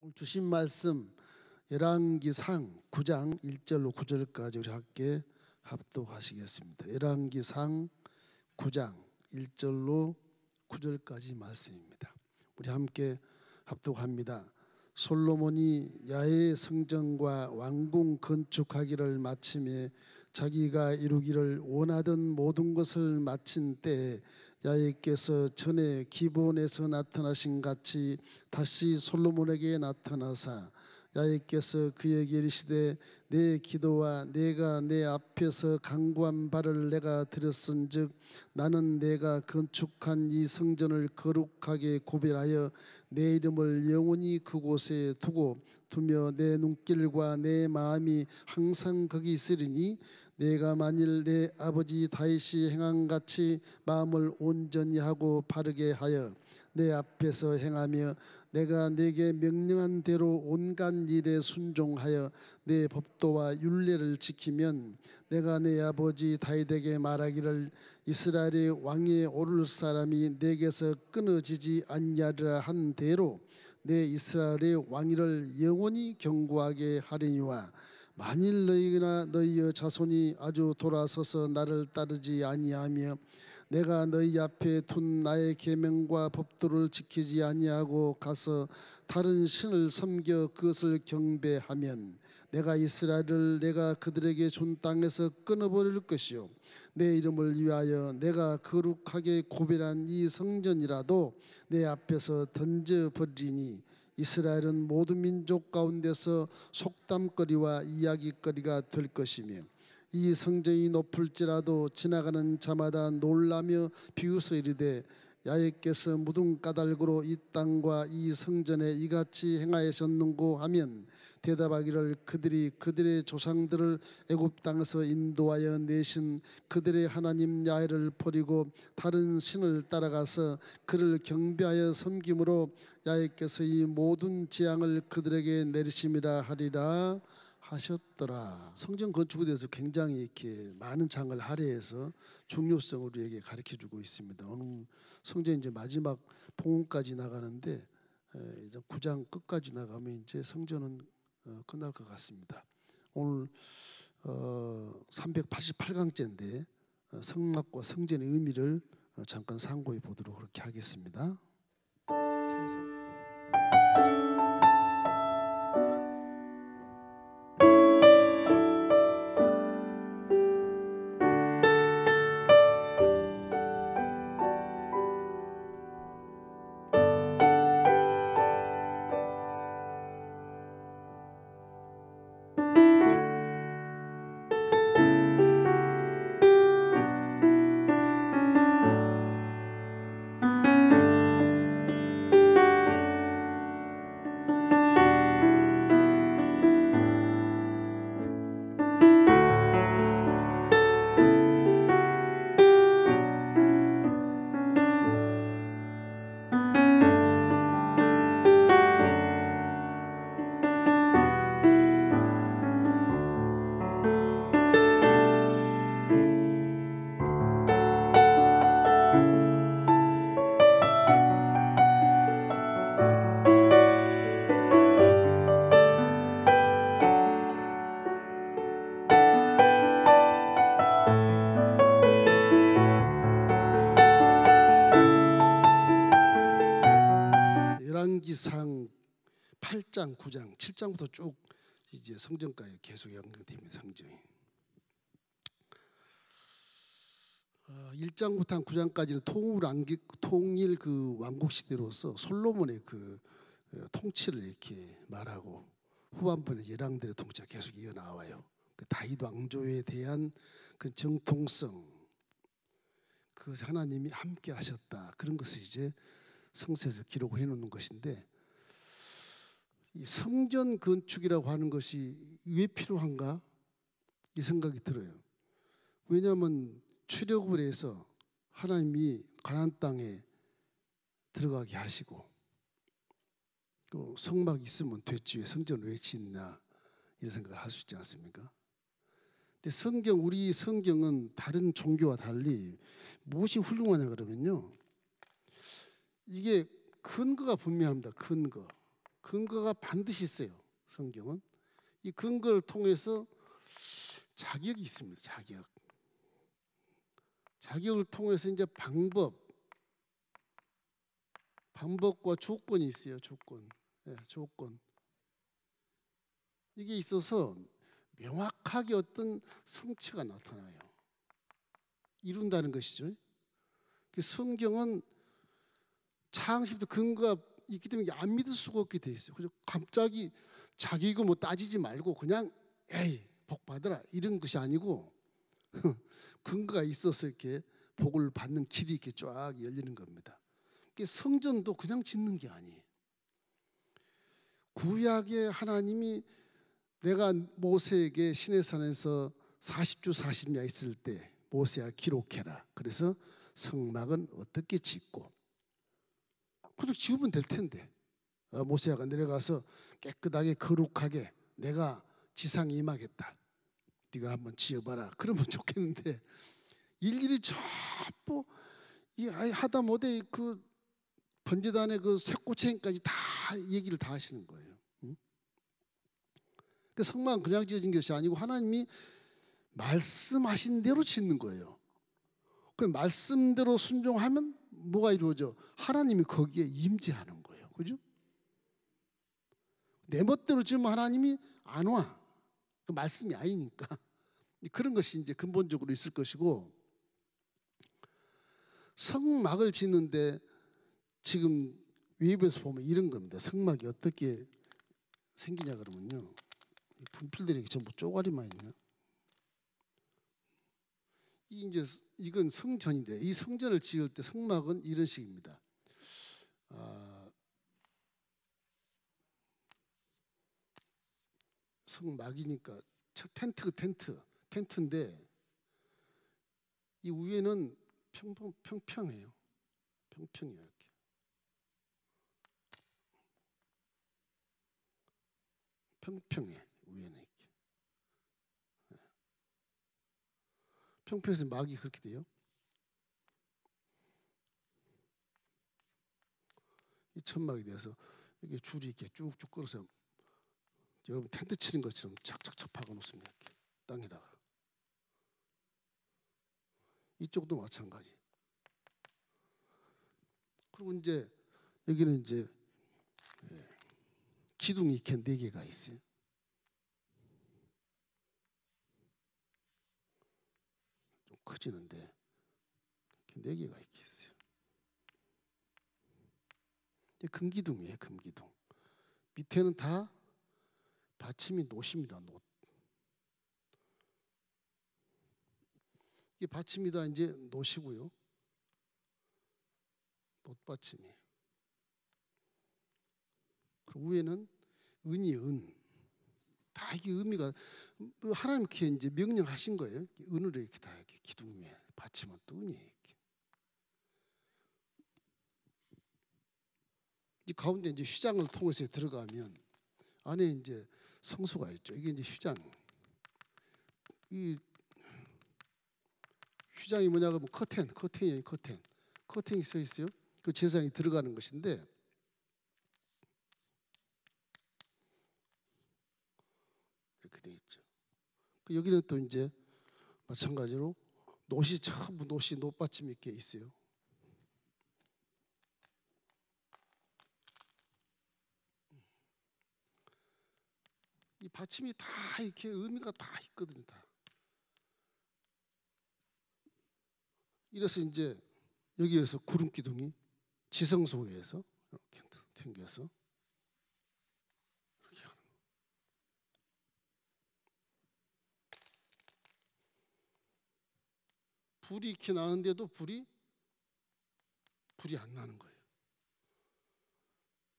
오늘 주신 말씀 열왕기상 9장 1절로 9절까지 우리 함께 합독하시겠습니다. 열왕기상 9장 1절로 9절까지 말씀입니다. 우리 함께 합독합니다. 솔로몬이 야훼 성전과 왕궁 건축하기를 마치며 자기가 이루기를 원하던 모든 것을 마친 때에 야훼께서 전에 기브온에서 나타나신 같이 다시 솔로몬에게 나타나사 야훼께서 그에게 이르시되 내 기도와 내가 내 앞에서 간구한 바를 내가 들었은즉 나는 내가 건축한 이 성전을 거룩하게 구별하여 내 이름을 영원히 그곳에 두며 내 눈길과 내 마음이 항상 거기 있으리니 내가 만일 내 아버지 다윗이 행한같이 마음을 온전히 하고 바르게 하여 내 앞에서 행하며 내가 내게 명령한 대로 온갖 일에 순종하여 내 법도와 율례를 지키면 내가 내 아버지 다윗에게 말하기를 이스라엘의 왕에 오를 사람이 내게서 끊어지지 아니하리라 한 대로 내 이스라엘의 왕위를 영원히 경고하게 하리니와 만일 너희나 너희의 자손이 아주 돌아서서 나를 따르지 아니하며 내가 너희 앞에 둔 나의 계명과 법도를 지키지 아니하고 가서 다른 신을 섬겨 그것을 경배하면 내가 이스라엘을 내가 그들에게 준 땅에서 끊어버릴 것이요 내 이름을 위하여 내가 거룩하게 구별한 이 성전이라도 내 앞에서 던져버리니 이스라엘은 모든 민족 가운데서 속담거리와 이야기거리가 될 것이며 이 성전이 높을지라도 지나가는 자마다 놀라며 비웃어 이르되 야훼께서 묻은 까닭으로 이 땅과 이 성전에 이같이 행하셨는고 하면 대답하기를 그들이 그들의 조상들을 애굽 땅에서 인도하여 내신 그들의 하나님 야훼를 버리고 다른 신을 따라가서 그를 경배하여 섬김으로 야훼께서 이 모든 재앙을 그들에게 내리심이라 하리라 하셨더라. 성전 건축에 대해서 굉장히 이렇게 많은 장을 할애해서 중요성을 우리에게 가르쳐주고 있습니다. 오늘 성전 이제 마지막 봉헌까지 나가는데 이제 9장 끝까지 나가면 이제 성전은 끝날 것 같습니다. 오늘 388강째인데 성막과 성전의 의미를 잠깐 상고해 보도록 그렇게 하겠습니다. 열왕기상 8장, 9장, 7장부터 쭉 이제 성전까지 계속 연결됩니다. 성전이 1장부터 한 9장까지는 통일 그 왕국 시대로서 솔로몬의 그 통치를 이렇게 말하고 후반부는 열왕들의 통치가 계속 이어 나와요. 그 다윗 왕조에 대한 그 정통성, 그 하나님이 함께 하셨다 그런 것을 이제 성서에서 기록해 놓는 것인데 이 성전 건축이라고 하는 것이 왜 필요한가 이 생각이 들어요. 왜냐하면 출애굽을 해서 하나님이 가나안 땅에 들어가게 하시고 또 성막 있으면 됐지 왜 성전 왜 짓나 이런 생각을 할 수 있지 않습니까? 근데 우리 성경은 다른 종교와 달리 무엇이 훌륭하냐 그러면요 이게 근거가 분명합니다. 근거가 반드시 있어요. 성경은 이 근거를 통해서 자격이 있습니다. 자격을 통해서 이제 방법과 조건이 있어요. 조건. 이게 있어서 명확하게 어떤 성취가 나타나요. 이룬다는 것이죠. 성경은 창세부터 근거가 있기 때문에 안 믿을 수가 없게 돼 있어요. 그래서 갑자기 자기고 뭐 따지지 말고 그냥 에이 복 받으라 이런 것이 아니고 근거가 있어서 이렇게 복을 받는 길이 이렇게 쫙 열리는 겁니다. 성전도 그냥 짓는 게 아니에요. 구약의 하나님이 내가 모세에게 시내산에서 40주 40야 있을 때 모세야 기록해라. 그래서 성막은 어떻게 짓고 그냥 지으면 될 텐데 모세야가 내려가서 깨끗하게 거룩하게 내가 지상에 임하겠다. 네가 한번 지어봐라. 그러면 좋겠는데 일일이 전부 이 하다 못해 그 번제단의 그 쇠꼬챙이까지 다 얘기를 다 하시는 거예요. 그 성막은 그냥 지어진 것이 아니고 하나님이 말씀하신 대로 짓는 거예요. 그 말씀대로 순종하면 뭐가 이루어져? 하나님이 거기에 임재하는 거예요. 그죠? 내 멋대로 지으면 하나님이 안 와. 그 말씀이 아니니까. 그런 것이 이제 근본적으로 있을 것이고, 성막을 짓는데 지금 웹에서 보면 이런 겁니다. 성막이 어떻게 생기냐 그러면요, 분필들이 전부 쪼가리만 있네요. 이건 성전인데 이 성전을 지을 때 성막은 이런 식입니다. 성막이니까 텐트인데 이 위에는 평평해요. 평평해요. 이렇게. 평평해 위에는 이렇게. 평평해서 막이 그렇게 돼요. 이 천막이 돼서 이게 줄이 이렇게 쭉쭉 끌어서 여러분 텐트 치는 것처럼 착착착 박아 놓습니다. 이렇게 땅에다가. 이쪽도 마찬가지. 그리고 이제 여기는 이제 기둥이 이렇게 4개가 있어요. 좀 커지는데 이렇게 4개가 이렇게 있어요. 금기둥이에요. 금기둥. 밑에는 다 받침이 놋입니다. 놋. 이게 받침이 다 이제 놋이고요. 놋받침이에요. 그리고 위에는 은이에요. 은. 다 이게 의미가 하나님께 이제 명령하신 거예요. 은으로 이렇게 다 이렇게 기둥 위에 받침은 또 은이에요. 이렇게. 이 가운데 이제 휘장을 통해서 들어가면 안에 이제 성소가 있죠. 이게 이제 휘장. 이 휘장이 뭐냐고 하면 커튼이에요. 커튼이 써 있어요. 그 제사장이 들어가는 것인데 이렇게 돼 있죠. 여기는 또 이제 마찬가지로 전부 놋받침이 이렇게 있어요. 이 받침이 다 이렇게 의미가 다 있거든요. 다. 이래서 이제 여기에서 구름 기둥이 지성소에서 이렇게 당겨서 이렇게 하는. 불이 이렇게 나는데도 불이 안 나는 거예요.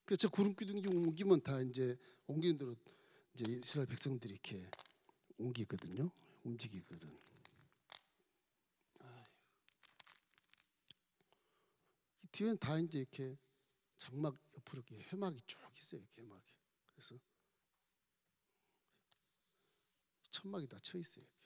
그래서 구름 기둥이 옮기면 다 이제 옮기는 대로 이제 이스라엘 백성들이 이렇게 옮기거든요. 움직이거든. 이 뒤에는 다 이제 이렇게 장막 옆으로 이렇게 해막이 쭉 있어요. 이렇게 해막이. 그래서 천막이 다 쳐 있어요. 이렇게.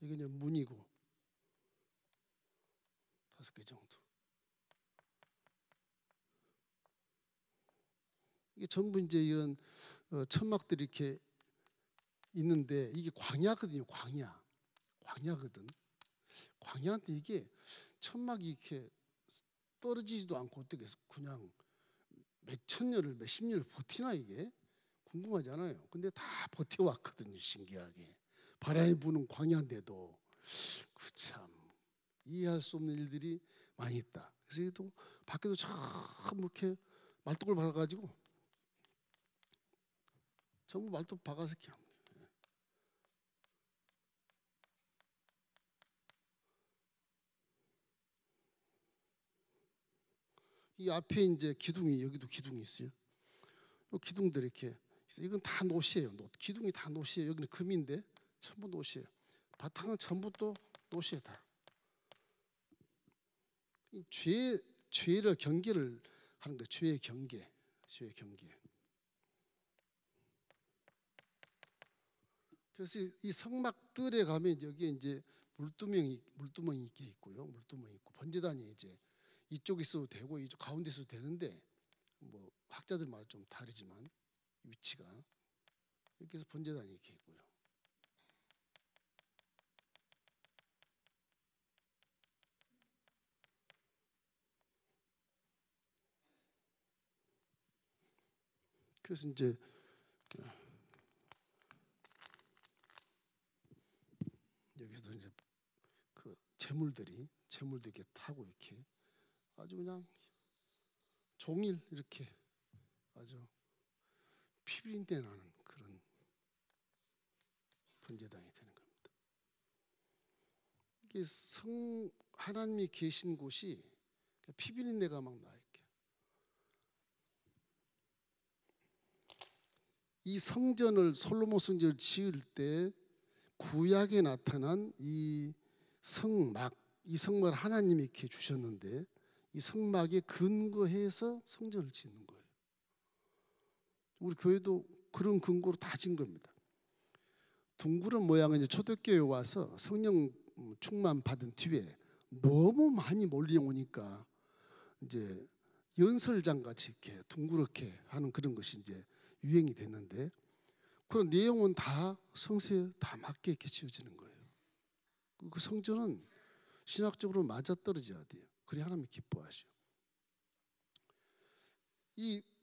이게 이제 문이고 5개 정도. 이게 전부 이제 이런 천막들이 이렇게 있는데 이게 광야거든요. 광야거든. 광야인데 이게 천막이 이렇게 떨어지지도 않고 어떻게 그냥 몇천 년을 몇십 년을 버티나 이게 궁금하잖아요. 근데 다 버텨왔거든요. 신기하게 바람이 부는 광야인데도 참 이해할 수 없는 일들이 많이 있다. 그래서 또 밖에도 참 이렇게 말뚝을 박아가지고 전부 말뚝 박아서 이렇게 합니다. 이 앞에 이제 기둥이 여기도 기둥이 있어요. 이 기둥들이 이렇게 있어요. 이건 다 노시예요. 기둥이 다 노시예요. 여기는 금인데 전부 노시예요. 바탕은 전부 또 노시예요. 다. 이 죄를 경계를 하는 거예요. 죄의 경계. 그래서 이 성막들에 가면 여기에 이제 물두멍이 이렇게 있고요. 물두멍이 있고 번제단이 이제 이쪽에 있어도 되고 이쪽 가운데 있어도 되는데 뭐 학자들마다 좀 다르지만 위치가 이렇게 해서 번제단이 이렇게 있고요. 그래서 이제 여기서 이제 그 재물들이 이렇게 타고 이렇게 아주 그냥 종일 이렇게 아주 피비린내 나는 그런 번제단이 되는 겁니다. 이게 하나님이 계신 곳이 피비린내가 막 나 이렇게. 이 성전을 솔로몬 성전을 지을 때 구약에 나타난 이 성막을 하나님이 이렇게 주셨는데 이 성막에 근거해서 성전을 짓는 거예요. 우리 교회도 그런 근거로 다 지은 겁니다. 둥그런 모양은 이제 초대교회에 와서 성령 충만 받은 뒤에 너무 많이 몰려오니까 이제 연설장 같이 이렇게 둥그렇게 하는 그런 것이 이제 유행이 됐는데 그런 내용은 다 성세에 다 맞게 이렇게 지어지는 거예요. 그 성전은 신학적으로 맞아떨어져야 돼요. 그래야 하나님이 기뻐하셔.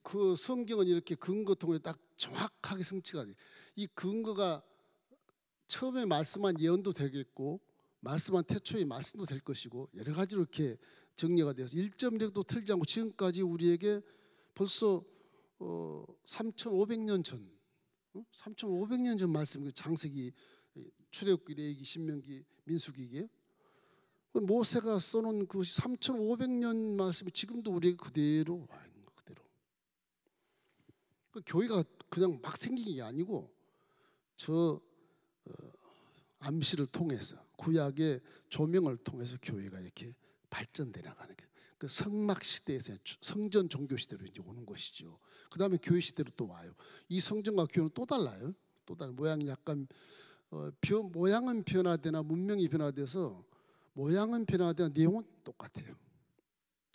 그 성경은 이렇게 근거 통해 딱 정확하게 성취가 돼요. 이 근거가 처음에 말씀한 예언도 되겠고 말씀한 태초의 말씀도 될 것이고 여러 가지로 이렇게 정리가 되어서 1.1도 틀리지 않고 지금까지 우리에게 벌써 3,500년 전 3,500년 전 말씀, 장세기, 출애굽기, 레위기, 신명기, 민수기예요. 모세가 써놓은 그것이 3,500년 말씀이 지금도 우리에게 그대로 와 있는 거 그대로. 그 교회가 그냥 막 생긴 게 아니고 저 암시를 통해서 구약의 조명을 통해서 교회가 이렇게 발전돼 나가는 게 그 성막 시대에서 성전 종교 시대로 이제 오는 것이죠. 그 다음에 교회 시대로 또 와요. 이 성전과 교회는 또 달라요. 또 다른 모양이 약간 모양은 변화되나 문명이 변화돼서 모양은 변화되나 내용은 똑같아요.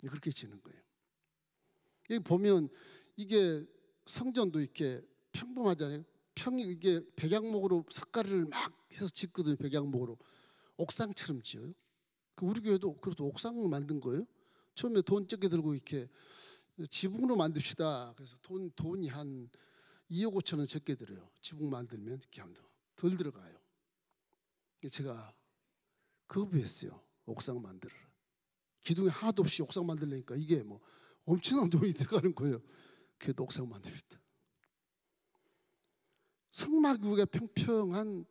그렇게 지는 거예요. 여기 보면 이게 성전도 이렇게 평범하잖아요. 이게 백양목으로 석가래를 막 해서 짓거든요. 백양목으로 옥상처럼 지어요. 우리 교회도 그래도 옥상을 만든 거예요. 처음에 돈 적게 들고 이렇게 지붕으로 만듭시다. 그래서 돈이 한 2억 5천 원 적게 들어요. 지붕 만들면 이렇게 하면 덜 들어가요. 제가 거부했어요. 옥상 만들어라. 기둥이 하나도 없이 옥상 만들려니까 이게 뭐 엄청난 돈이 들어가는 거예요. 그래도 옥상 만듭시다. 성막 위가 평평한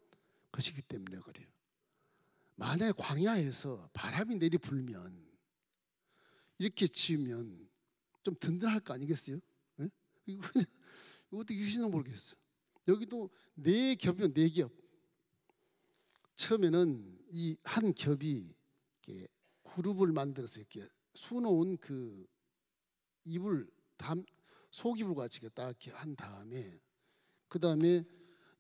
것이기 때문에 그래요. 만약에 광야에서 바람이 내리 불면 이렇게 지으면 좀 든든할 거 아니겠어요? 네? 이거 어떻게 하시는지 모르겠어요. 여기도 4겹이요. 4겹. 처음에는 이 한 겹이 이렇게 그룹을 만들어서 이렇게 수놓은 그 이불 속이불 같이 딱 이렇게 한 다음에 그 다음에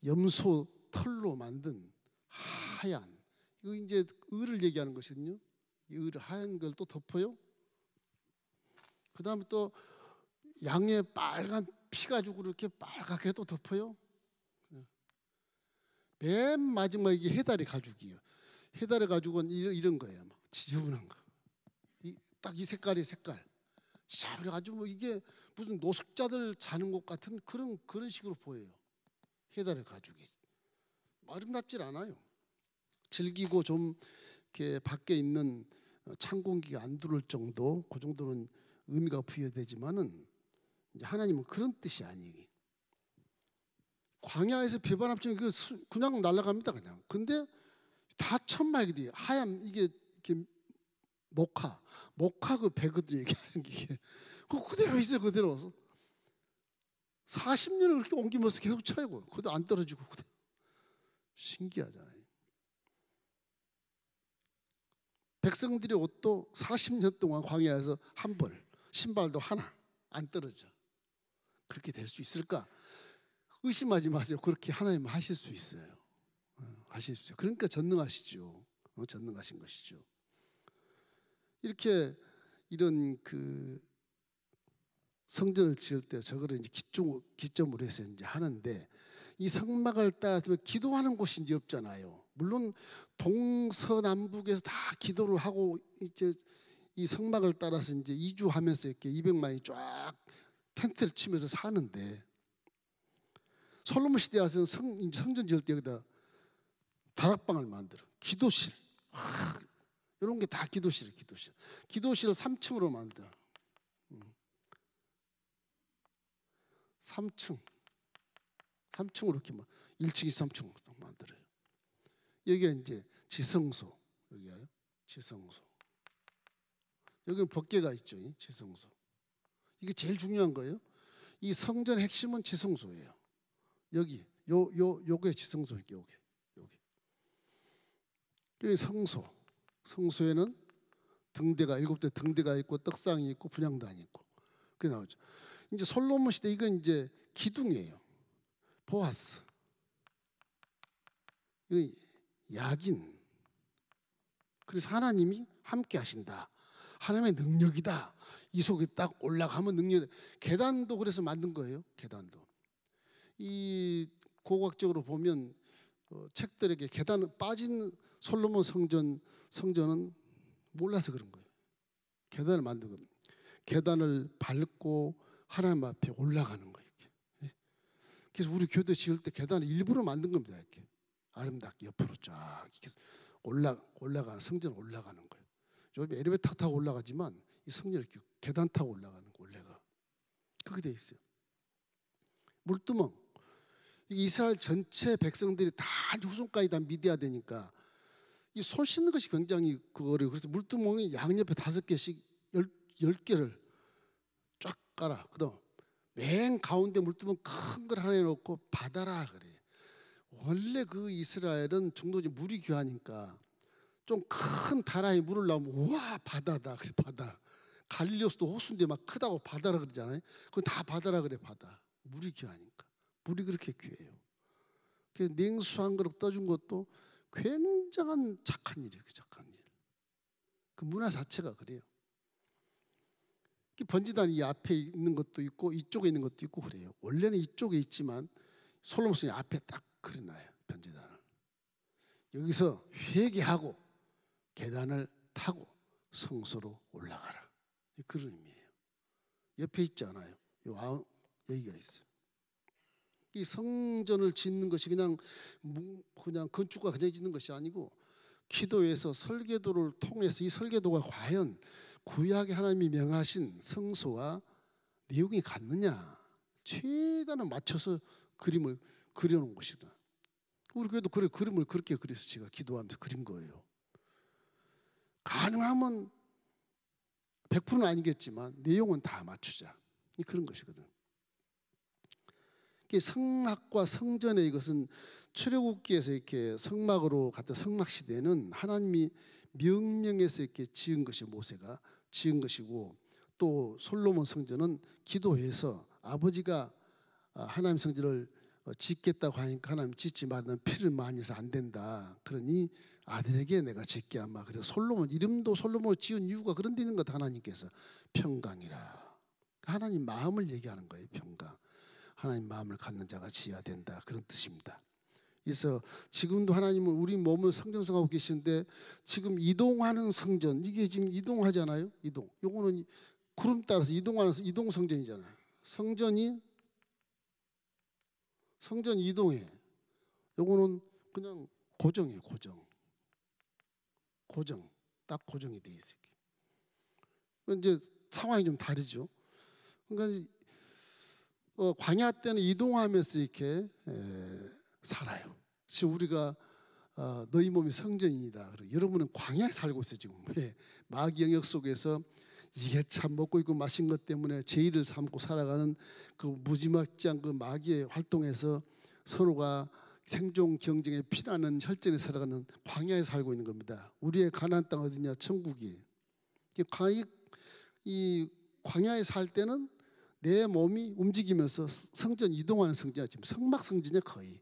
염소 털로 만든 하얀 이거 이제 을을 얘기하는 것이거든요. 이 을을 하얀 걸 또 덮어요. 그 다음에 또 양의 빨간 피 가지고 이렇게 빨갛게 또 덮어요. 맨 마지막에 이게 해달의 가죽이에요. 해달의 가죽은 이런 거예요. 막 지저분한 거. 딱 이 색깔이 색깔. 자, 그래가지고 뭐 이게 무슨 노숙자들 자는 곳 같은 그런 식으로 보여요. 해달의 가죽이 아름답질 않아요. 질기고 좀 이렇게 밖에 있는 찬 공기가 안 들어올 정도, 그 정도는 의미가 부여되지만은 이제 하나님은 그런 뜻이 아니에요. 광야에서 비바람처럼 그냥 날아갑니다, 그냥. 근데 다 천막이 돼요. 하얀 이게 이렇게 목화 그 배거든요. 이게 그대로 있어요, 그대로. 40년을 그렇게 옮기면서 계속 쳐요. 그래도 안 떨어지고 그대로. 신기하잖아요. 백성들의 옷도 40년 동안 광야에서 한 벌, 신발도 하나 안 떨어져. 그렇게 될 수 있을까? 의심하지 마세요. 그렇게 하나님 하실 수 있어요. 하실 수 있어요. 그러니까 전능하시죠. 전능하신 것이죠. 이렇게 이런 그 성전을 지을 때 저거를 이제 기점으로 해서 이제 하는데, 이 성막을 따라서 기도하는 곳이 이제 없잖아요. 물론 동서남북에서 다 기도를 하고 이제 이 성막을 따라서 이제 이주하면서 이렇게 200만이 쫙 텐트를 치면서 사는데, 솔로몬 시대 와서는 성전 지을 때 여기다 다락방을 만들어. 기도실. 이런 게 다 기도실을 3층으로 만들어. 3층으로 이렇게 막 1층, 2, 3층으로 만들어요. 여기가 이제 지성소. 여기가요. 지성소. 여기는 법궤가 있죠. 지성소. 이게 제일 중요한 거예요. 이 성전의 핵심은 지성소예요. 여기 요게 지성소. 요게. 여기 성소에는 등대가 7대 등대가 있고 떡상이 있고 분향단이 있고 그게 나오죠. 이제 솔로몬 시대 이건 이제 기둥이에요. 보아스. 이 야긴. 그래서 하나님이 함께 하신다. 하나님의 능력이다. 이 속에 딱 올라가면 능력. 계단도 그래서 만든 거예요. 계단도. 이 고고학적으로 보면 책들에게 계단 빠진 솔로몬 성전은 몰라서 그런 거예요. 계단을 만든 겁니다. 계단을 밟고 하나님 앞에 올라가는 거예요. 이렇게. 그래서 우리 교회 지을 때 계단을 일부러 만든 겁니다. 이렇게 아름답게 옆으로 쫙 이렇게 올라가는 성전 올라가는 거예요. 요즘 엘리베이터 타고 올라가지만 이 성전 이렇게 계단 타고 올라가는 거 원래가 그렇게 돼 있어요. 물두멍. 이스라엘 전체 백성들이 다 후손까지 다 믿어야 되니까 이 손 씻는 것이 굉장히 그거를. 그래서 물두멍이 양옆에 5개씩 10개를 쫙 깔아. 그다음 맨 가운데 물두멍 큰 걸 하나 해놓고 바다라 그래. 원래 그 이스라엘은 중도지 물이 귀하니까 좀 큰 다라에 물을 넣으면 우와 바다다 그래. 바다. 갈릴리오스도 호수인데 막 크다고 바다라 그러잖아요. 그건 다 바다라 그래. 바다. 물이 귀하니까. 물이 그렇게 귀해요. 그래서 냉수 1그릇 떠준 것도 굉장한 착한 일이에요. 착한 일. 그 문화 자체가 그래요. 번제단이 이 앞에 있는 것도 있고 이쪽에 있는 것도 있고 그래요. 원래는 이쪽에 있지만 솔로몬이 앞에 딱 그려놔요. 번제단을. 여기서 회개하고 계단을 타고 성소로 올라가라. 그런 의미예요. 옆에 있지 않아요. 여기가 있어요. 이 성전을 짓는 것이 그냥 건축과 그냥 짓는 것이 아니고 기도에서 설계도를 통해서 이 설계도가 과연 구약에 하나님이 명하신 성소와 내용이 같느냐 최대한 맞춰서 그림을 그려놓은 것이다. 우리 교회도 그림을 그렇게 그려서 제가 기도하면서 그린 거예요. 가능하면 100%는 아니겠지만 내용은 다 맞추자. 그런 것이거든. 성막과 성전의 이것은 출애굽기에서 이렇게 성막으로 갔던 성막 시대는 하나님이 명령해서 이렇게 지은 것이 모세가 지은 것이고, 또 솔로몬 성전은 기도해서 아버지가 하나님 성전을 짓겠다고 하니까 하나님 짓지 마. 넌 피를 많이 해서 안 된다. 그러니 아들에게 내가 짓게 하마. 그래서 솔로몬 이름도 솔로몬을 지은 이유가 그런 데 있는 것. 하나님께서 평강이라. 하나님 마음을 얘기하는 거예요. 평강. 하나님 마음을 갖는 자가 지어야 된다. 그런 뜻입니다. 그래서 지금도 하나님은 우리 몸을 성전성하고 계시는데 지금 이동하는 성전, 이게 지금 이동하잖아요. 이동. 요거는 구름 따라서 이동하는 이동 성전이잖아요. 성전 이동해. 요거는 그냥 고정이에요. 고정. 딱 고정이 돼 있어요. 이제 상황이 좀 다르죠. 그러니까 광야 때는 이동하면서 이렇게 살아요. 지금 우리가 너희 몸이 성전이다. 여러분은 광야에 살고 있어요. 지금 마귀 영역 속에서 이게 참 먹고 있고 마신 것 때문에 죄의를 삼고 살아가는 그 무지막지한 그 마귀의 활동에서 서로가 생존 경쟁에 피나는 혈전에 살아가는 광야에 살고 있는 겁니다. 우리의 가나안 땅 어디냐? 천국이. 이 광야에 살 때는 내 몸이 움직이면서 성전 이동하는 성전이야. 지금 성막 성전이야. 거의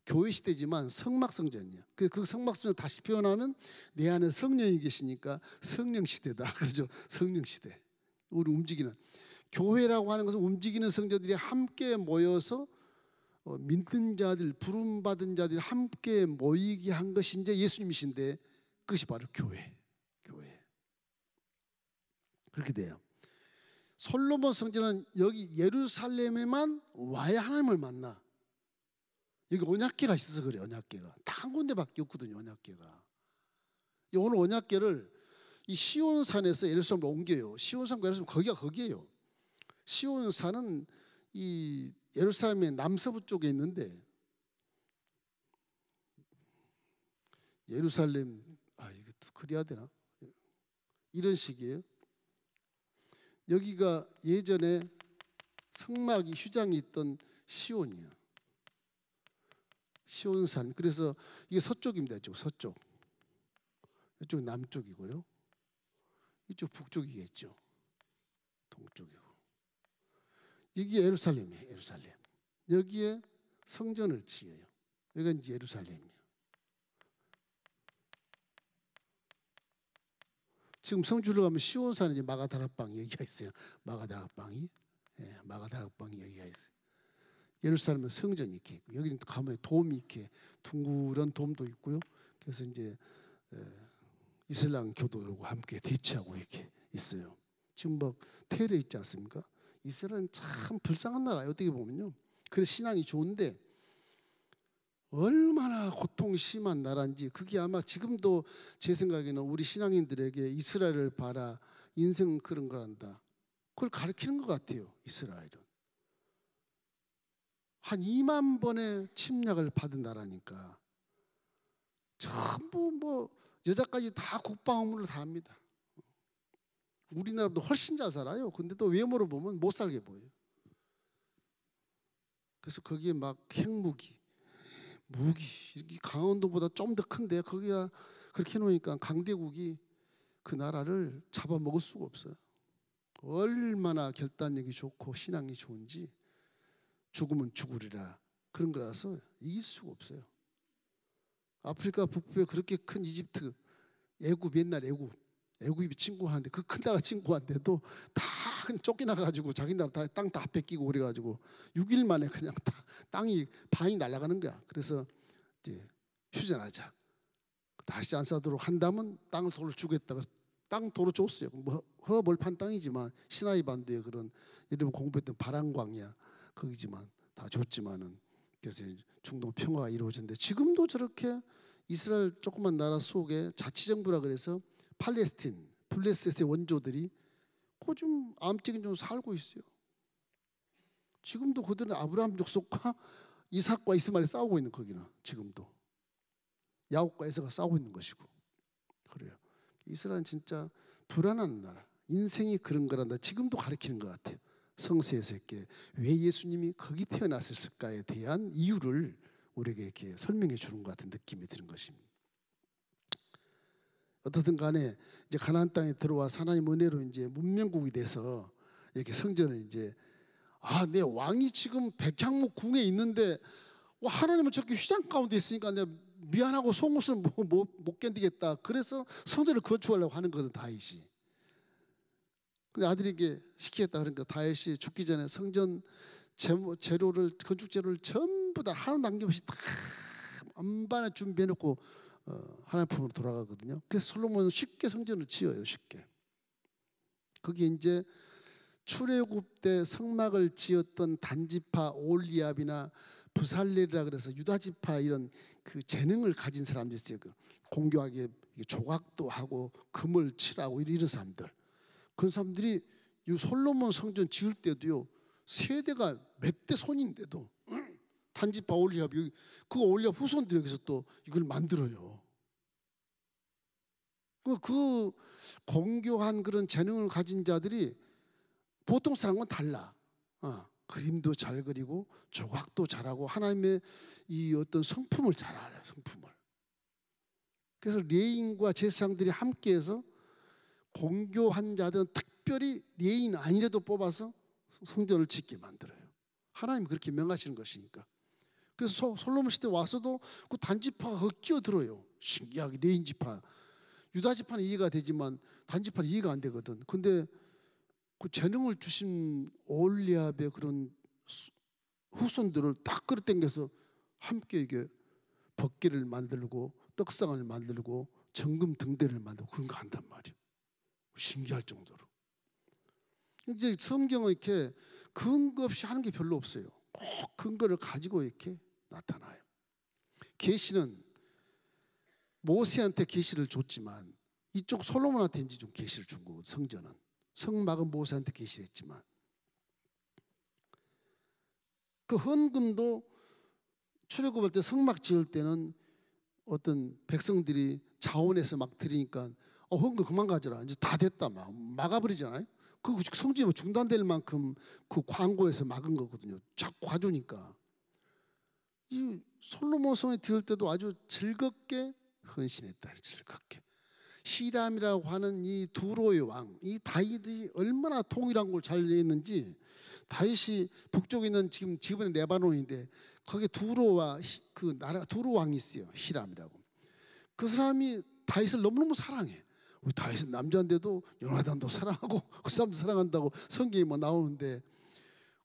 교회 시대지만 성막 성전이야. 그 성막 성전 다시 표현하면 내 안에 성령이 계시니까 성령 시대다. 그렇죠? 성령 시대. 우리 움직이는 교회라고 하는 것은 움직이는 성전들이 함께 모여서 믿는 자들, 부름 받은 자들이 함께 모이게 한 것이 이제 예수님이신데 그것이 바로 교회. 그렇게 돼요. 솔로몬 성전은 여기 예루살렘에만 와야 하나님을 만나. 여기 언약궤가 있어서 그래. 언약궤가 딱 한 군데밖에 없거든요. 언약궤가. 오늘 언약궤를 이 시온산에서 예루살렘으로 옮겨요. 시온산과 예루살렘 거기예요. 시온산은 이 예루살렘의 남서부 쪽에 있는데 예루살렘 이거 그래야 되나? 이런 식이에요. 여기가 예전에 성막이 휴장이 있던 시온이에요. 시온산. 그래서 이게 서쪽입니다. 이쪽 서쪽. 이쪽 남쪽이고요. 이쪽 북쪽이겠죠. 동쪽이고. 이게 예루살렘이에요. 예루살렘. 여기에 성전을 지어요. 여기가 이제 예루살렘이에요. 지금 성주로 가면 시온산에 이제 마가다락방 얘기가 있어요. 마가다락방이 여기가 있어요. 예루살렘은 성전이 이렇게 있고 여기는 가면 돔이 이렇게 둥그런 돔도 있고요. 그래서 이제 이슬람 교도들과 함께 대치하고 이렇게 있어요. 지금 막 테러 있지 않습니까? 이스라엘은 참 불쌍한 나라예요. 어떻게 보면요. 그래서 신앙이 좋은데 얼마나 고통이 심한 나라인지 그게 아마 지금도 제 생각에는 우리 신앙인들에게 이스라엘을 봐라. 인생은 그런 거란다. 그걸 가르치는 것 같아요. 이스라엘은. 한 2만 번의 침략을 받은 나라니까 전부 여자까지 다 국방부를 다 합니다. 우리나라보다 훨씬 잘 살아요. 근데 또 외모로 보면 못 살게 보여요. 그래서 거기에 막 핵무기, 무기, 강원도보다 좀 더 큰데 거기가 그렇게 해놓으니까 강대국이 그 나라를 잡아먹을 수가 없어요. 얼마나 결단력이 좋고 신앙이 좋은지 죽으면 죽으리라 그런 거라서 이길 수가 없어요. 아프리카 북부에 그렇게 큰 이집트 애굽 옛날 애굽이 침공하는데 그 큰 나라 침공하는데도 다 그냥 쫓겨나가지고 자기 나라 땅 다 뺏기고 그래가지고 6일 만에 그냥 다 땅이 반이 날아가는 거야. 그래서 이제 휴전하자. 다시 안 싸도록 한다면 땅을 도로 주겠다고 땅 도로 줬어요. 뭐 허벌판 땅이지만 시나이 반도에 그런 이름 공부했던 바람광야 거기지만 다 줬지만은 그래서 중동 평화가 이루어졌는데 지금도 저렇게 이스라엘 조그만 나라 속에 자치정부라 그래서 블레셋의 원조들이 좀 암적인 좀 살고 있어요. 지금도 그들은 아브라함 족속과 이삭과 이스마엘이 싸우고 있는 거기는 지금도 야곱과 에서가 싸우고 있는 것이고 그래요. 이스라엘은 진짜 불안한 나라. 인생이 그런 거란다. 지금도 가르치는 것 같아요. 성서에서께 왜 예수님이 거기 태어났을까에 대한 이유를 우리에게 이렇게 설명해 주는 것 같은 느낌이 드는 것입니다. 어떻든 간에 이제 가나안 땅에 들어와 하나님 은혜로 이제 문명국이 돼서 이렇게 성전을 이제 내 왕이 지금 백향목 궁에 있는데 하나님은 저렇게 휘장 가운데 있으니까 내가 미안하고 속옷을 못 견디겠다. 그래서 성전을 건축하려고 하는 거거든, 다윗이. 근데 아들에게 시키겠다. 그러니까 다윗이 죽기 전에 성전 재료를, 건축 재료를 전부 다 하나 남김없이 다 안반에 준비해놓고 하나님 품으로 돌아가거든요. 그래서 솔로몬은 쉽게 성전을 지어요. 쉽게. 그게 이제 출애굽 때 성막을 지었던 단지파 올리압이나 부살렐이라 그래서 유다지파 이런 그 재능을 가진 사람들이 있어요. 공교하게 조각도 하고 금을 칠하고 이런 사람들. 그런 사람들이 이 솔로몬 성전 지을 때도요, 세대가 몇 대 손인데도 단지파 올리압이, 그 올리압 후손들이 여기서 또 이걸 만들어요. 그 공교한 그런 재능을 가진 자들이 보통 사람과는 달라. 그림도 잘 그리고 조각도 잘하고 하나님의 이 어떤 성품을 잘 알아요. 성품을. 그래서 레인과 제사장들이 함께해서 공교한 자들은 특별히 레인 아니라도 뽑아서 성전을 짓게 만들어요. 하나님이 그렇게 명하시는 것이니까. 그래서 솔로몬 시대 와서도 그 단지파가 거기 끼어들어요. 신기하게 레인 지파. 유다 지파는 이해가 되지만 단지파는 이해가 안 되거든. 근데 그 재능을 주신 올리압의 그런 후손들을 딱 끌어당겨서 함께 이게 법궤를 만들고 떡상을 만들고 정금 등대를 만들고 그런 거 한단 말이에요. 신기할 정도로. 이제 성경은 이렇게 근거 없이 하는 게 별로 없어요. 꼭 근거를 가지고 이렇게 나타나요. 계시는 모세한테 계시를 줬지만 이쪽 솔로몬한테 이제 좀 계시를 준 거고, 성전은. 성막은 모세한테 계시했지만 그 헌금도 출애굽할 때 성막 지을 때는 어떤 백성들이 자원해서 막 드리니까 헌금 그만 가져라, 이제 다 됐다 막 막아버리잖아요. 그 성전이 중단될 만큼 그 광고에서 막은 거거든요. 자꾸 가져오니까. 이 솔로몬 성에 들을 때도 아주 즐겁게 헌신했다. 즐겁게. 히람이라고 하는 이 두로의 왕, 이 다윗이 얼마나 통일한 걸 잘 했는지. 다윗이 북쪽에 있는 지금은 레바논인데 거기에 두로와 그 나라 두로 왕이 있어요. 히람이라고. 그 사람이 다윗을 너무너무 사랑해. 우리 다윗은 남자인데도 요나단도 사랑하고 그 사람도 사랑한다고 성경에 뭐 나오는데,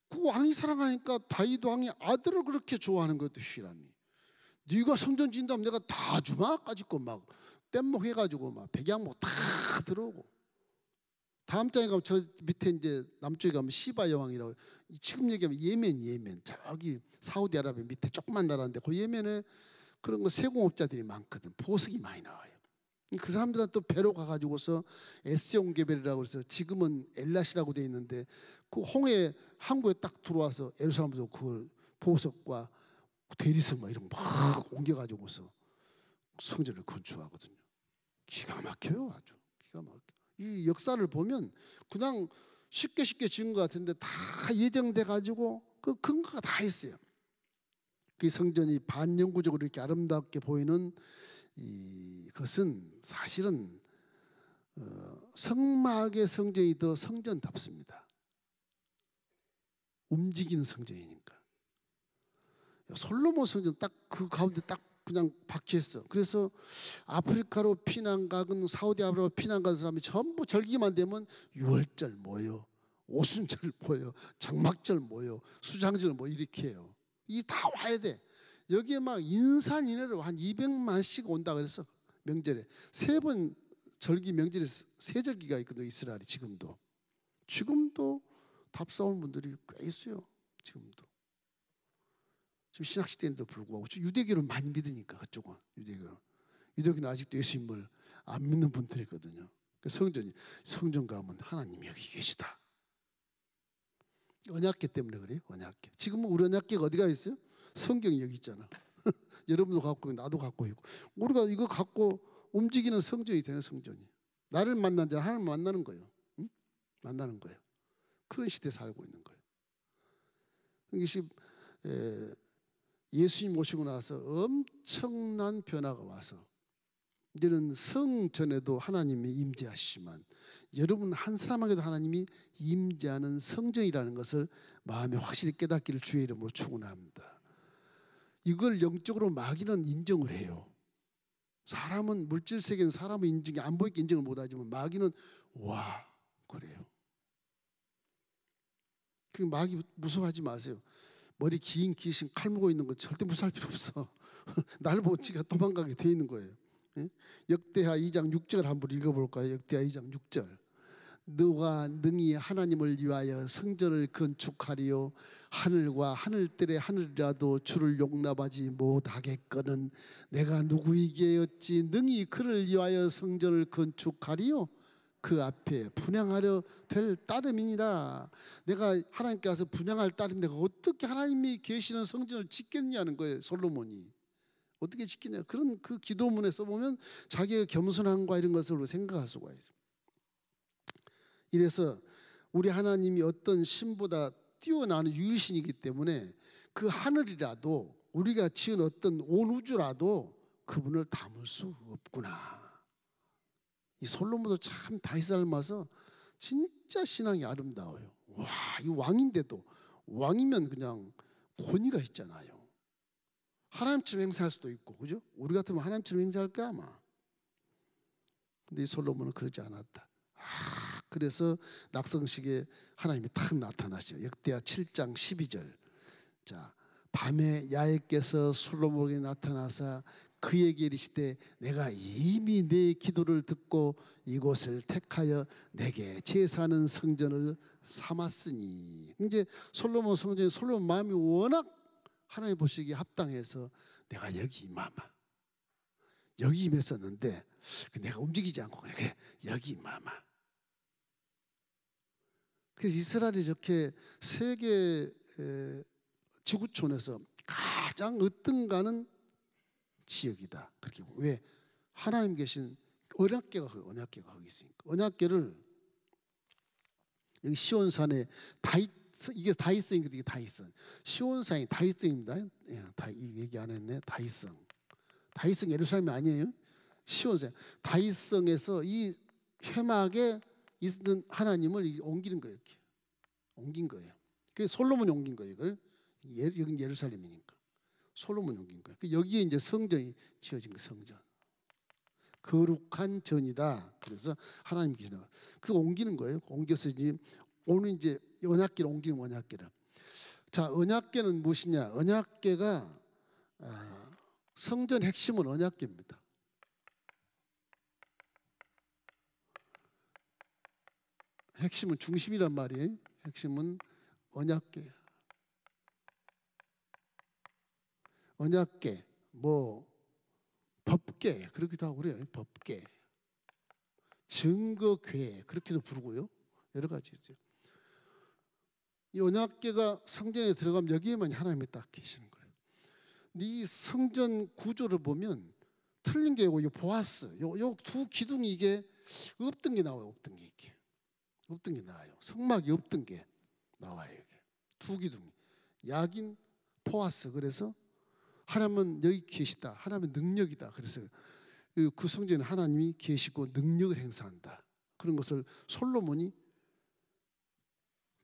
그 왕이 사랑하니까 다윗 왕이 아들을 그렇게 좋아하는 것도 히람이. 네가 성전 지은다면 내가 다 주마 가지고 막 뗏목 해가지고 막 백양목 다 들어오고. 다음 장에 가면 저 밑에 이제 남쪽에 가면 시바 여왕이라고, 지금 얘기하면 예멘 저기 사우디아라비아 밑에 조그만 나라인데 그 예멘에 그런 거 세공업자들이 많거든. 보석이 많이 나와요. 그 사람들은 또 배로 가가지고서 에스용게벨이라고 해서 지금은 엘라시라고 돼 있는데 그 홍해 항구에 딱 들어와서 예루살렘도 그 보석과 대리석 막 이런 거 막 옮겨가지고서 성전을 건축하거든요. 기가 막혀요. 아주 기가 막혀. 이 역사를 보면 그냥 쉽게 지은 것 같은데 다 예정돼 가지고 그 근거가 다 있어요. 그 성전이 반영구적으로 이렇게 아름답게 보이는 이것은 사실은 성막의 성전이 더 성전답습니다. 움직이는 성전이니까. 솔로몬 성전 딱 그 가운데 딱 그냥 박혀있어. 그래서 아프리카로 피난 가건 사우디아라비아로 피난 간 사람이 전부 절기만 되면 유월절 모여, 오순절 모여, 장막절 모여, 수장절 모여 이렇게 해요. 이게 다 와야 돼. 여기에 막 인산인해로 한 200만씩 온다 그래서 명절에 3번 절기 명절에 3절기가 있거든요. 이스라엘이 지금도 답사온 분들이 꽤 있어요. 지금 신학시대인데도 불구하고 유대교를 많이 믿으니까 그쪽은 유대교는 아직도 예수님을 안 믿는 분들이거든요. 성전 가면 하나님이 여기 계시다. 언약궤 때문에 그래요. 언약궤. 지금은 우리 언약궤가 어디가 있어요? 성경이 여기 있잖아. 여러분도 갖고 있고 나도 갖고 있고, 우리가 이거 갖고 움직이는 성전이 되는 성전이. 나를 만난 자 하나님 만나는 거예요. 응? 만나는 거예요. 그런 시대에 살고 있는 거예요. 이것이 예수님 오시고 나서 엄청난 변화가 와서 이제는 성전에도 하나님이 임재하시지만 여러분 한 사람에게도 하나님이 임재하는 성전이라는 것을 마음에 확실히 깨닫기를 주의 이름으로 축원합니다. 이걸 영적으로 마귀는 인정을 해요. 사람은 물질 세계는 사람의 인정이 안 보이게 인정을 못하지만 마귀는 와 그래요. 그 마귀 무서워하지 마세요. 머리 긴 귀신 칼 물고 있는 거 절대 무서워할 필요 없어. 날 보고 지가 도망가게 돼 있는 거예요. 역대하 2장 6절 한번 읽어볼까요? 역대하 2장 6절. 너가 능히 하나님을 위하여 성전을 건축하리요 하늘과 하늘들의 하늘이라도 주를 용납하지 못하겠거든 내가 누구에게 어찌 능히 그를 위하여 성전을 건축하리요 그 앞에 분향하려 될 따름이니라. 내가 하나님께 와서 분향할 따름인데 어떻게 하나님이 계시는 성전을 짓겠냐는 거예요. 솔로몬이 어떻게 짓겠냐. 그런 그 기도문에서 보면 자기의 겸손함과 이런 것을 생각할 수가 있어요. 이래서 우리 하나님이 어떤 신보다 뛰어나는 유일신이기 때문에 그 하늘이라도 우리가 지은 어떤 온 우주라도 그분을 담을 수 없구나. 이 솔로몬도 참 다윗을 닮아서 진짜 신앙이 아름다워요. 와, 이 왕인데도 왕이면 그냥 권위가 있잖아요. 하나님처럼 행세할 수도 있고, 그죠? 우리 같으면 하나님처럼 행세할까 아마. 근데 이 솔로몬은 그러지 않았다. 그래서 낙성식에 하나님이 탁 나타나시죠. 역대하 7장 12절. 자, 밤에 야훼께서 솔로몬에게 나타나사 그에게 이르시되 내가 이미 내 기도를 듣고 이곳을 택하여 내게 제사하는 성전을 삼았으니. 이제 솔로몬 성전에 솔로몬 마음이 워낙 하나님 보시기에 합당해서 내가 여기 임하마. 여기 임했었는데 내가 움직이지 않고 그냥 여기 임하마. 그래서 이스라엘이 저렇게 세계 지구촌에서 가장 으뜸가는 지역이다. 그렇게 왜 하나님 계신 언약궤가 거기 있으니까. 언약궤를 여기 시온산에 이게 다윗성인데 이게 다윗성. 시온산이 다윗성입니다. 얘기 안 했네. 다윗성 예루살렘이 아니에요. 시온산. 다윗성에서 이 회막에 있는 하나님을 옮기는 거예요. 이렇게 옮긴 거예요. 그 솔로몬이 옮긴 거예요. 이걸 여긴 예루살렘이니까 솔로몬이 옮긴 거예요. 여기에 이제 성전이 지어진 거 성전. 거룩한 전이다. 그래서 하나님 계시다. 그 옮기는 거예요. 옮겨서 이제 오늘 이제 언약궤를 옮기는 언약궤를. 자, 언약궤는 무엇이냐? 언약궤가 성전 핵심은 언약궤입니다. 핵심은 중심이란 말이에요. 핵심은 언약궤. 언약궤, 뭐 법궤 그렇기도 하고 그래요. 법궤, 증거궤 그렇게도 부르고요. 여러 가지 있어요. 이 언약궤가 성전에 들어가면 여기에만 하나님이 딱 계시는 거예요. 근데 이 성전 구조를 보면 틀린 게 이 보아스, 요 두 기둥이 이게 없던 게 나와요. 없던 게 이게. 없던 게 나와요. 성막이 없던 게 나와요. 이게 두 기둥이 야긴 포아스. 그래서 하나님은 여기 계시다. 하나님의 능력이다. 그래서 그 성전에 하나님이 계시고 능력을 행사한다. 그런 것을 솔로몬이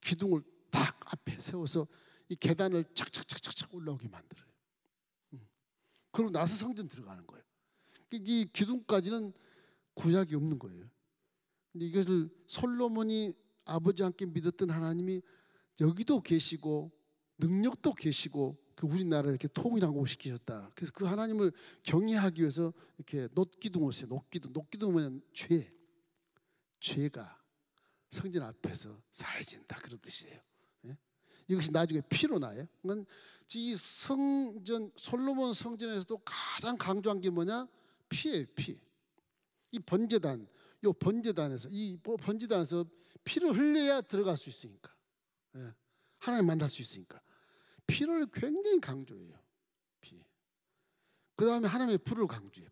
기둥을 딱 앞에 세워서 이 계단을 착착착착 올라오게 만들어요. 그리고 나서 성전 들어가는 거예요. 이 기둥까지는 구약이 없는 거예요. 근데 이것을 솔로몬이 아버지 함께 믿었던 하나님이 여기도 계시고 능력도 계시고 그 우리나라를 이렇게 통일하고 시키셨다. 그래서 그 하나님을 경외하기 위해서 이렇게 놋기둥을 써요. 놋기둥은 뭐냐면 죄가 성전 앞에서 사해진다 그런 뜻이에요. 예? 이것이 나중에 피로 나요. 그러니까 이 성전 솔로몬 성전에서도 가장 강조한 게 뭐냐? 피예요. 피. 이 번제단, 요 번제단에서 피를 흘려야 들어갈 수 있으니까. 예. 하나님 만날 수 있으니까. 피를 굉장히 강조해요. 피. 그 다음에 하나님의 불을 강조해요.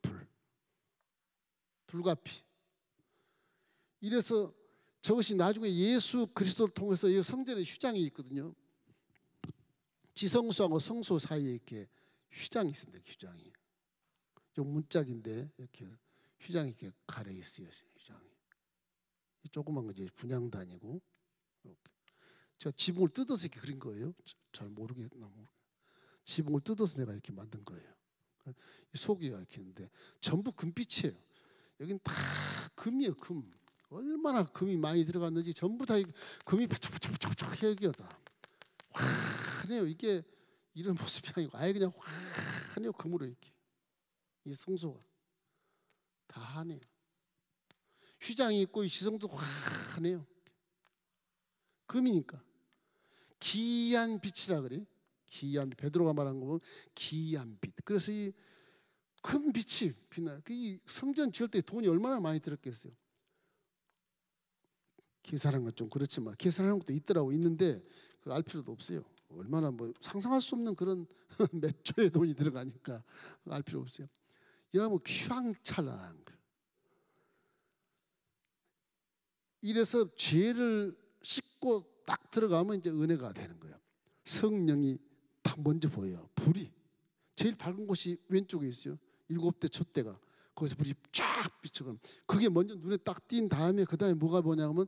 불과 피. 이래서 저것이 나중에 예수 그리스도를 통해서 이 성전에 휘장이 있거든요. 지성소하고 성소 사이에 이렇게 휘장이 있습니다. 휘장이. 요 문짝인데 이렇게 휘장이 이렇게 가려 있어요. 휘장이. 이 조그만 거 이제 분향단이고 이렇게. 제가 지붕을 뜯어서 이렇게 그린 거예요. 잘 모르겠나 모르겠. 지붕을 뜯어서 내가 이렇게 만든 거예요. 이 속이가 이렇게 있는데 전부 금빛이에요. 여긴 다 금이에요. 금. 얼마나 금이 많이 들어갔는지 전부 다 금이 바짝바짝바짝 해여기다. 환해요. 이게 이런 모습이 아니고 아예 그냥 환해요. 금으로 이렇게. 이 성소가 다 환해요. 휘장이 있고 이 시성도 환해요. 금이니까 기이한 빛이라 그래. 기이한 베드로가 말한 거 보면 기이한 빛. 그래서 이 큰 빛이 빛나. 이 성전 지을 때 돈이 얼마나 많이 들었겠어요. 계산하는 건 좀 그렇지만 계산하는 것도 있더라고. 있는데 그거 알 필요도 없어요. 얼마나 뭐 상상할 수 없는 그런 몇 조의 돈이 들어가니까 알 필요 없어요. 이러면 휘황찬란한 거예요. 이래서 죄를 씻고 딱 들어가면 이제 은혜가 되는 거예요. 성령이 딱 먼저 보여요. 불이 제일 밝은 곳이 왼쪽에 있어요. 7대 촛대가 거기서 불이 쫙 비춰가면 그게 먼저 눈에 딱 띈 다음에 그 다음에 뭐가 보냐면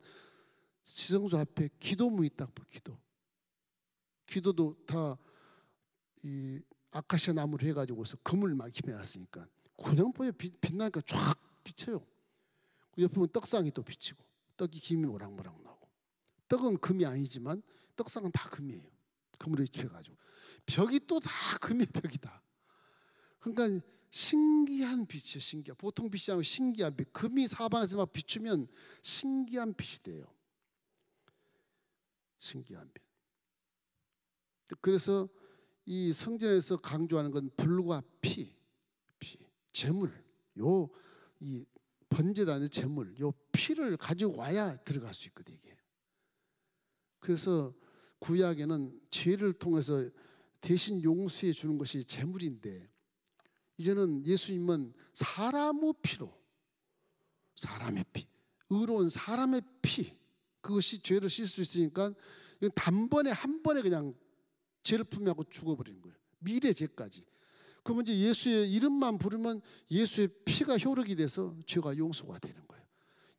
지성소 앞에 기도문이 딱 보여. 기도도 다 이 아카시아 나무로 해가지고서 금을 막 힘해놨으니까 그냥 보여. 빛나니까 쫙 비쳐요. 그 옆에 보면 떡상이 또 비치고 떡이 김이 모락모락 나고 떡은 금이 아니지만 떡상은 다 금이에요. 금으로 입혀가지고 벽이 또 다 금의 벽이다. 그러니까 신기한 빛이에요. 신기한. 보통 빛이 아니고 신기한 빛. 금이 사방에서 막 비추면 신기한 빛이 돼요. 신기한 빛. 그래서 이 성전에서 강조하는 건 불과 피, 제물, 이 번제단의 제물, 요 피를 가지고 와야 들어갈 수 있거든 이게. 그래서 구약에는 죄를 통해서 대신 용서해 주는 것이 제물인데 이제는 예수님은 사람의 피로, 사람의 피, 의로운 사람의 피, 그것이 죄를 씻을 수 있으니까 단번에 한 번에 그냥 죄를 품하고 죽어버리는 거예요. 미래 죄까지. 그러면 이제 예수의 이름만 부르면 예수의 피가 효력이 돼서 죄가 용서가 되는 거예요.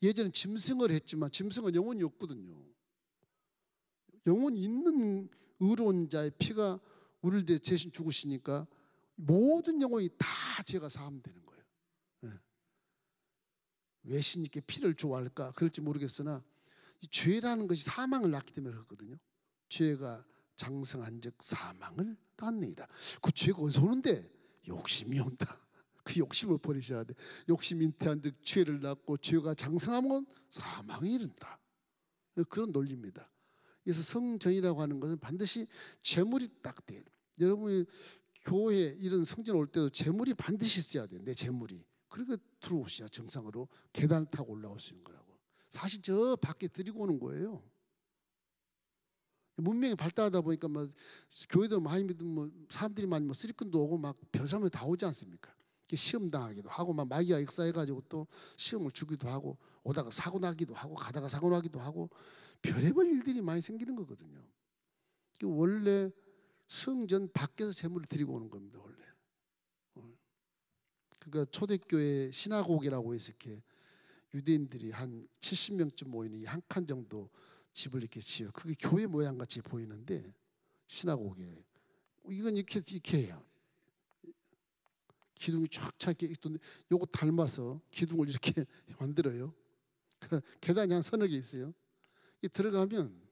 예전에 짐승을 했지만 짐승은 영혼이 없거든요. 영혼이 있는 의로운 자의 피가 우리를 대해 대신 죽으시니까 모든 영혼이 다 죄가 사함되는 거예요. 네. 왜 신님께 피를 좋아할까? 그럴지 모르겠으나 이 죄라는 것이 사망을 낳기 때문에 그렇거든요. 죄가 장성한 즉 사망을 낳느니라. 그 죄가 어디서 오는데? 욕심이 온다. 그 욕심을 버리셔야 돼. 욕심 잉태한 즉 죄를 낳고 죄가 장성하면 사망이 이른다. 그런 논리입니다. 그래서 성전이라고 하는 것은 반드시 제물이 딱 돼요. 여러분이 교회 이런 성전 올 때도 제물이 반드시 있어야 돼. 내 제물이. 그러니까 들어오셔야 정상으로 계단을 타고 올라올 수 있는 거라고. 사실 저 밖에 드리고 오는 거예요. 문명이 발달하다 보니까 뭐 교회도 많이 뭐 사람들이 많이 뭐 쓰리꾼도 오고 막 별사람이 다 오지 않습니까? 시험 당하기도 하고 막 마귀가 역사해가지고 또 시험을 주기도 하고 오다가 사고 나기도 하고 가다가 사고 나기도 하고 별의별 일들이 많이 생기는 거거든요. 원래 성전 밖에서 제물을 드리고 오는 겁니다. 원래. 그러니까 초대교회 시나고게라고 해서 이렇게 유대인들이 한 70명쯤 모이는 이 한 칸 정도 집을 이렇게 지어. 그게 교회 모양 같이 보이는데 시나고게. 이건 이렇게 해요. 기둥이 쫙 차 있게 요거 닮아서 기둥을 이렇게 만들어요. 계단이 한 서너 개 있어요. 들어가면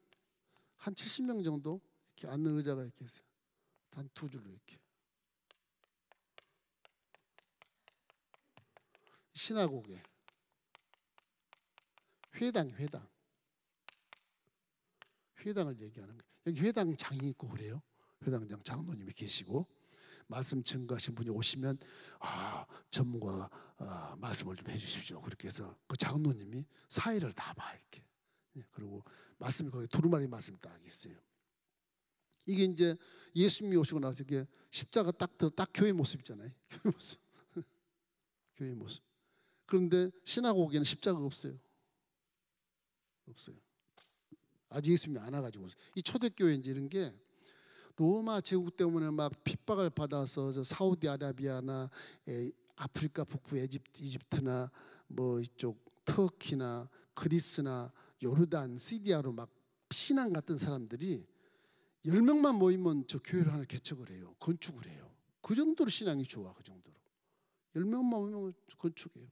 한 70명 정도 이렇게 앉는 의자가 이렇게 있어요. 한 두 줄로 이렇게. 시나고게. 회당을 얘기하는 거예요. 여기 회당장이 있고 그래요. 회당장 장로님이 계시고 말씀 증거하신 분이 오시면 전문가가 말씀을 좀 해주십시오. 그렇게 해서 그 장로님이 사회를 다 봐 이렇게. 그리고 말씀이 거기 두루마리 말씀이 딱 있어요. 이게 이제 예수님이 오시고 나서 이게 십자가 딱 교회 모습이잖아요. 교회 모습. 교회 모습. 그런데 시나고게는 십자가가 없어요. 아직 예수님이 안 와가지고. 이 초대교회 이제 이런 게 로마 제국 때문에 막 핍박을 받아서 저 사우디아라비아나 아프리카 북부 이집트나 뭐 이쪽 터키나 그리스나 요르단, 시리아로 막 피난 갔던 사람들이 10명만 모이면 저 교회를 하나 개척을 해요. 건축을 해요. 그 정도로 신앙이 좋아. 그 정도로 10명만 모이면 건축해요.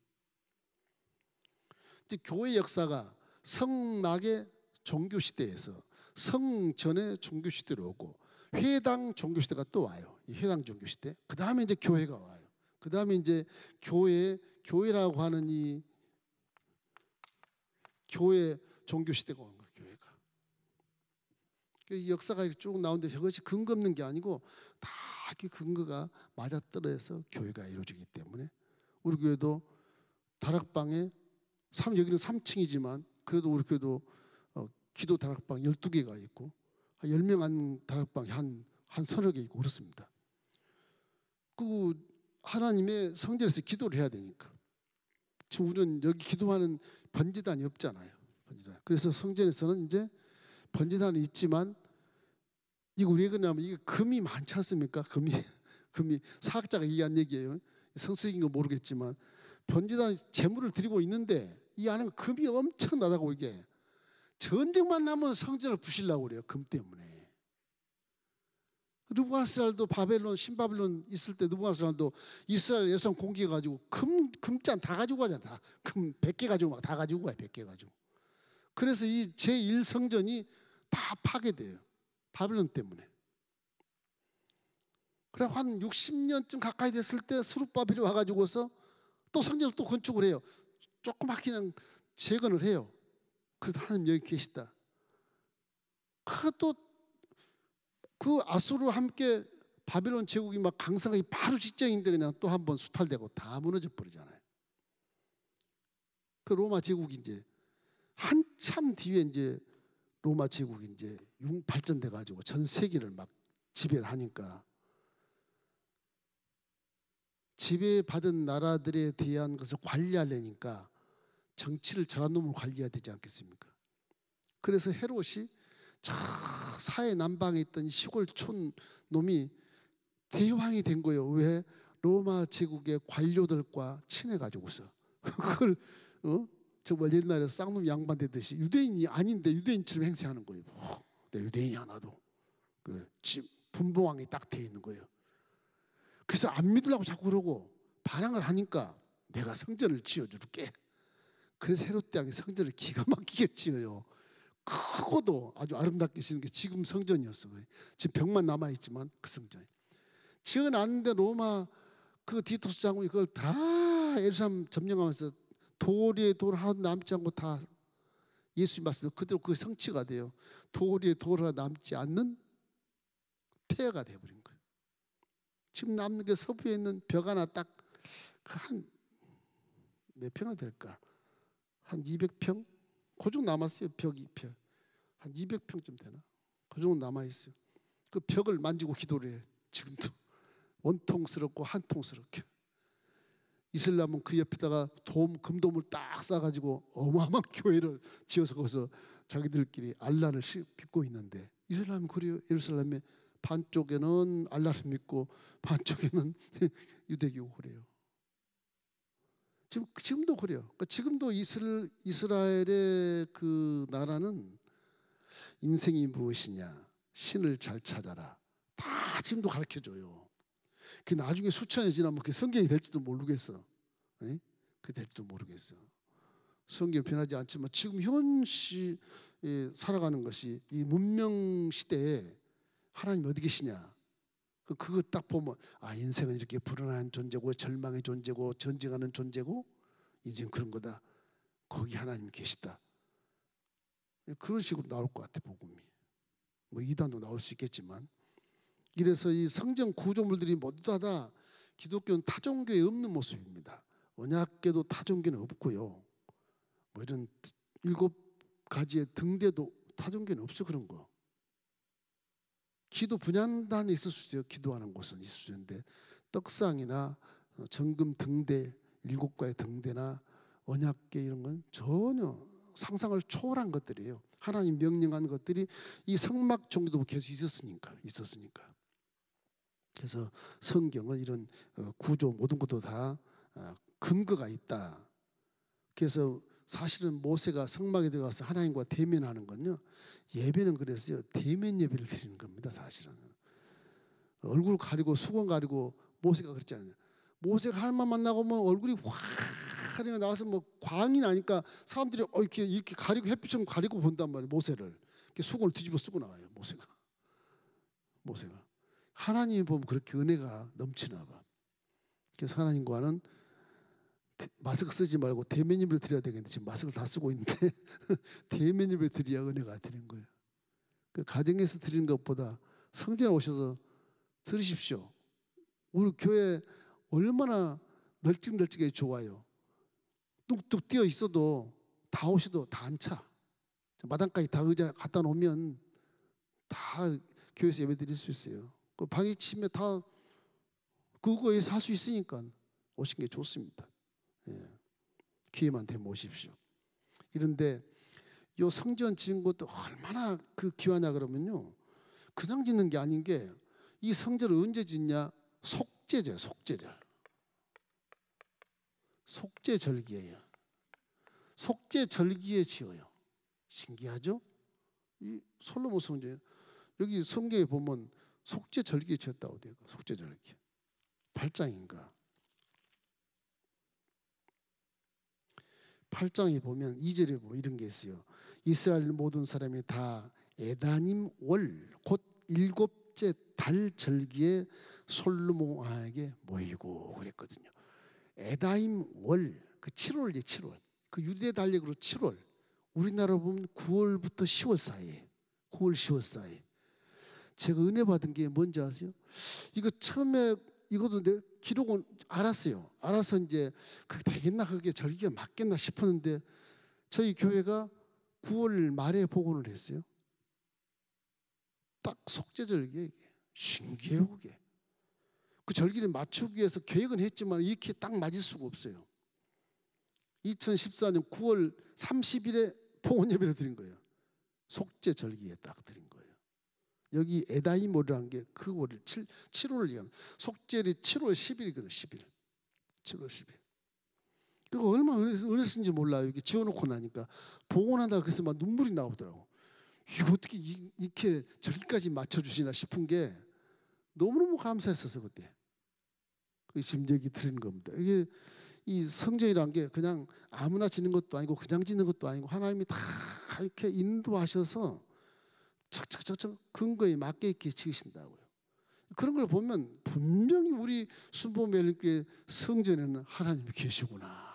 근데 교회 역사가 성막의 종교 시대에서 성전의 종교 시대로 오고 회당 종교 시대가 또 와요. 이 회당 종교 시대. 그 다음에 이제 교회가 와요. 그 다음에 이제 교회라고 하는 이 교회 종교 시대가 오는 거예요. 교회가. 이 역사가 쭉 나오는데 이것이 근거 없는 게 아니고 다 그 근거가 맞아떨어져서 교회가 이루어지기 때문에 우리 교회도 다락방에 여기는 3층이지만 그래도 우리 교회도 기도 다락방 12개가 있고 10명 한 다락방이 한 서너 개 있고 그렇습니다. 그 하나님의 성전에서 기도를 해야 되니까 지금 우리는 여기 기도하는 번제단이 없잖아요. 번제단. 그래서 성전에서는 이제 번제단이 있지만 이거 왜 그러냐면 이게 금이 많지 않습니까? 금이 사학자가 얘기한 얘기예요. 성수익인 거 모르겠지만 번제단 제물을 드리고 있는데 이 안에 금이 엄청나다고 이게 전쟁만 나면 성전을 부시려고 그래요. 금 때문에. 느부갓네살도 바벨론 신바벨론 있을 때 느부갓네살도 이스라엘 여성 공격해 가지고 금잔 다 가지고 가잖아. 금 100개 가지고 막 다 가지고 가요. 100개 가지고. 그래서 이 제1성전이 다 파괴돼요. 바벨론 때문에. 그래 한 60년쯤 가까이 됐을 때 스룹바벨이 와가지고서 또 성전을 또 건축을 해요. 조그맣게 그냥 재건을 해요. 그래도 하나님 여기 계시다. 그 아수르와 함께 바벨론 제국이 막 강성하기 바로 직전인데 그냥 또 한 번 수탈되고 다 무너져 버리잖아요. 그 로마 제국이 이제 한참 뒤에 이제 로마 제국이 이제 발전돼 가지고 전 세계를 막 지배를 하니까 지배받은 나라들에 대한 것을 관리하려니까 정치를 잘한 놈을 관리해야 되지 않겠습니까? 그래서 헤롯이 저 사해 남방에 있던 시골촌 놈이 대왕이 된 거예요. 왜? 로마 제국의 관료들과 친해가지고서 그걸 정말 옛날에 쌍놈 양반 되듯이 유대인이 아닌데 유대인처럼 행세하는 거예요. 내 유대인이 하나도 분봉왕이 딱 돼 있는 거예요. 그래서 안 믿으려고 자꾸 그러고 반항을 하니까 내가 성전을 지어줄게. 그래서 헤롯 대왕이 성전을 기가 막히게 지어요. 크고도 아주 아름답게 지은 게 지금 성전이었어. 지금 벽만 남아있지만 그 성전이 지어놨는데 로마 그 디토스 장군이 그걸 다 예루살렘 점령하면서 돌 위에 돌 하나 남지 않고 다 예수님 말씀대로 그대로 그 성취가 돼요. 돌 위에 돌 하나 남지 않는 폐허가 돼버린 거예요. 지금 남는 게 서부에 있는 벽 하나 딱 한 몇 평이 될까? 한 200평? 그 정도 남았어요. 벽이 한 200평쯤 되나? 그 정도 남아있어요. 그 벽을 만지고 기도를 해. 지금도 원통스럽고 한통스럽게. 이슬람은 그 옆에다가 금돔을 딱 싸가지고 어마어마한 교회를 지어서 거기서 자기들끼리 알라를 믿고 있는데 이슬람은 그래요. 예루살렘에 반쪽에는 알라를 믿고 반쪽에는 유대교고 그래요. 지금도 그래요. 그러니까 지금도 이스라엘의 그 나라는 인생이 무엇이냐, 신을 잘 찾아라. 다 지금도 가르쳐줘요. 그 나중에 수천 년 지나면 그 성경이 될지도 모르겠어. 네? 그 될지도 모르겠어. 성경 변하지 않지만 지금 현시 살아가는 것이 이 문명 시대에 하나님 어디 계시냐? 그거 딱 보면 인생은 이렇게 불안한 존재고 절망의 존재고 전쟁하는 존재고 인생 그런 거다. 거기 하나님 계시다. 그런 식으로 나올 것 같아 복음이. 뭐 이단도 나올 수 있겠지만 이래서 이 성전 구조물들이 모두 다 기독교는 타종교에 없는 모습입니다. 언약궤도 타종교는 없고요. 뭐 이런 7가지의 등대도 타종교는 없어. 그런 거. 기도 분향단이 있을 수 있어요. 기도하는 곳은 있을 수 있는데 떡상이나 정금 등대 7가의 등대나 언약궤 이런 건 전혀 상상을 초월한 것들이에요. 하나님 명령한 것들이 이 성막 종교도 계속 있었으니까. 그래서 성경은 이런 구조 모든 것도 다 근거가 있다. 그래서 사실은 모세가 성막에 들어가서 하나님과 대면하는 건요, 예배는 그랬어요. 대면 예배를 드리는 겁니다. 사실은 얼굴 가리고 수건 가리고 모세가 그랬잖아요. 모세가 하나님만 만나고 뭐 얼굴이 화가 나와서 뭐 광이 나니까 사람들이 이렇게 가리고 햇빛처럼 가리고 본단 말이에요. 모세를 이렇게 수건을 뒤집어 쓰고 나와요. 모세가 하나님이 보면 그렇게 은혜가 넘치나 봐. 그래서 하나님과는 마스크 쓰지 말고 대면 예배를 드려야 되겠는데 지금 마스크를 다 쓰고 있는데 대면 예배를 드려야 은혜가 되는 거예요. 그 가정에서 드리는 것보다 성전에 오셔서 들으십시오. 우리 교회 얼마나 널찍널찍하게 좋아요. 뚝뚝 뛰어 있어도 다 오셔도 다 안 차. 마당까지 다 의자 갖다 놓으면 다 교회에서 예배 드릴 수 있어요. 그 방에 치면 다 그거에서 할 수 있으니까 오신 게 좋습니다. 예. 기회만 되면 오십시오. 이런데 요 성전 지은 것도 얼마나 그 귀하냐 그러면요, 그냥 짓는 게 아닌 게 이 성전을 언제 짓냐? 속죄절기예요. 속죄절기에 지어요. 신기하죠? 이 솔로몬 성전 여기 성경에 보면 속죄절기에 지었다고 돼요. 속죄절기 8장인가 8장에 보면 2절에 보면 이런 게 있어요. 이스라엘 모든 사람이 다 에다님 월 곧 7째 달 절기에 솔로몬 왕에게 모이고 그랬거든요. 에다임 월, 그 7월이에요. 7월. 그 유대 달력으로 7월. 우리나라 보면 9월부터 10월 사이에. 9월 10월 사이. 제가 은혜 받은 게 뭔지 아세요? 이거 처음에 이것도 내 기록은 알았어요. 알아서 이제 그게 되겠나, 그게 절기가 맞겠나 싶었는데 저희 교회가 9월 말에 복원을 했어요. 딱 속죄절기에 이게. 신기해요 그게. 그 절기를 맞추기 위해서 계획은 했지만 이렇게 딱 맞을 수가 없어요. 2014년 9월 30일에 봉헌 예배를 드린 거예요. 속죄절기에 딱 드린 거예요. 여기 에다이모르라는 게 그 월을 7월을 얘기하는, 속죄일이 7월 10일이거든요. 10일. 7월 10일. 그거 얼마나 은혜인지 몰라요. 이게 지어놓고 나니까 봉헌한다 그래서 막 눈물이 나오더라고. 이거 어떻게 이렇게 절기까지 맞춰주시나 싶은 게 너무너무 감사했어서 그때. 지금 얘기 드리는 겁니다. 이게 이 성전이란 게 그냥 아무나 짓는 것도 아니고 그냥 짓는 것도 아니고 하나님이 다 이렇게 인도하셔서 척척척척 근거에 맞게 이렇게 지으신다고요. 그런 걸 보면 분명히 우리 순복음교회 성전에는 하나님이 계시구나.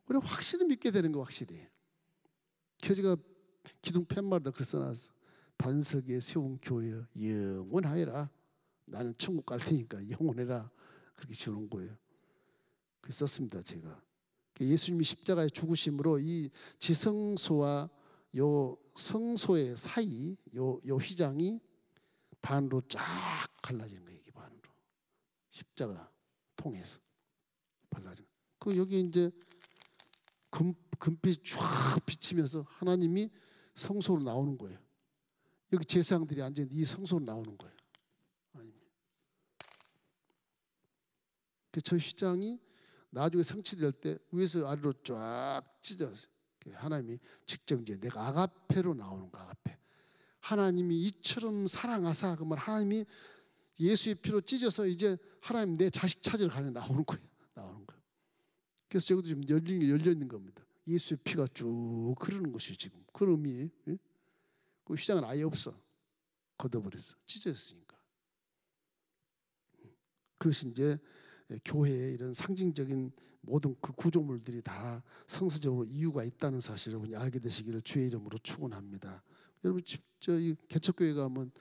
우리 확실히 믿게 되는 거 확실히. 제가 기둥 팻말에다 글 써놨어. 반석에 세운 교회 영원하여라. 나는 천국 갈 테니까 영원해라. 그렇게 지어놓은 거예요. 그렇게 썼습니다 제가. 예수님이 십자가의 죽으심으로 이 지성소와 요 성소의 사이 요 휘장이 반으로 쫙 갈라지는 거예요. 이게 반으로 십자가 통해서 갈라지는. 그 여기 이제 금빛 쫙 비치면서 하나님이 성소로 나오는 거예요. 여기 제사장들이 앉아 있는 이 성소로 나오는 거예요. 저 휘장이 나중에 성취될 때 위에서 아래로 쫙 찢어서 하나님이 직접 이제 내가 아가페로 나오는 거. 아가페. 하나님이 이처럼 사랑하사 그러면 하나님이 예수의 피로 찢어서 이제 하나님 내 자식 찾으러 가는 나오는 거예요. 나오는 거예요. 그래서 저것도 지금 열려 있는 겁니다. 예수의 피가 쭉 흐르는 것이 지금 그런 의미예요. 그 휘장은 아예 없어. 걷어버렸어. 찢어졌으니까. 그것이 이제 교회의 이런 상징적인 모든 그 구조물들이 다 성서적으로 이유가 있다는 사실을 여러분이 알게 되시기를 주의 이름으로 축원합니다. 여러분 저희 개척교회 가면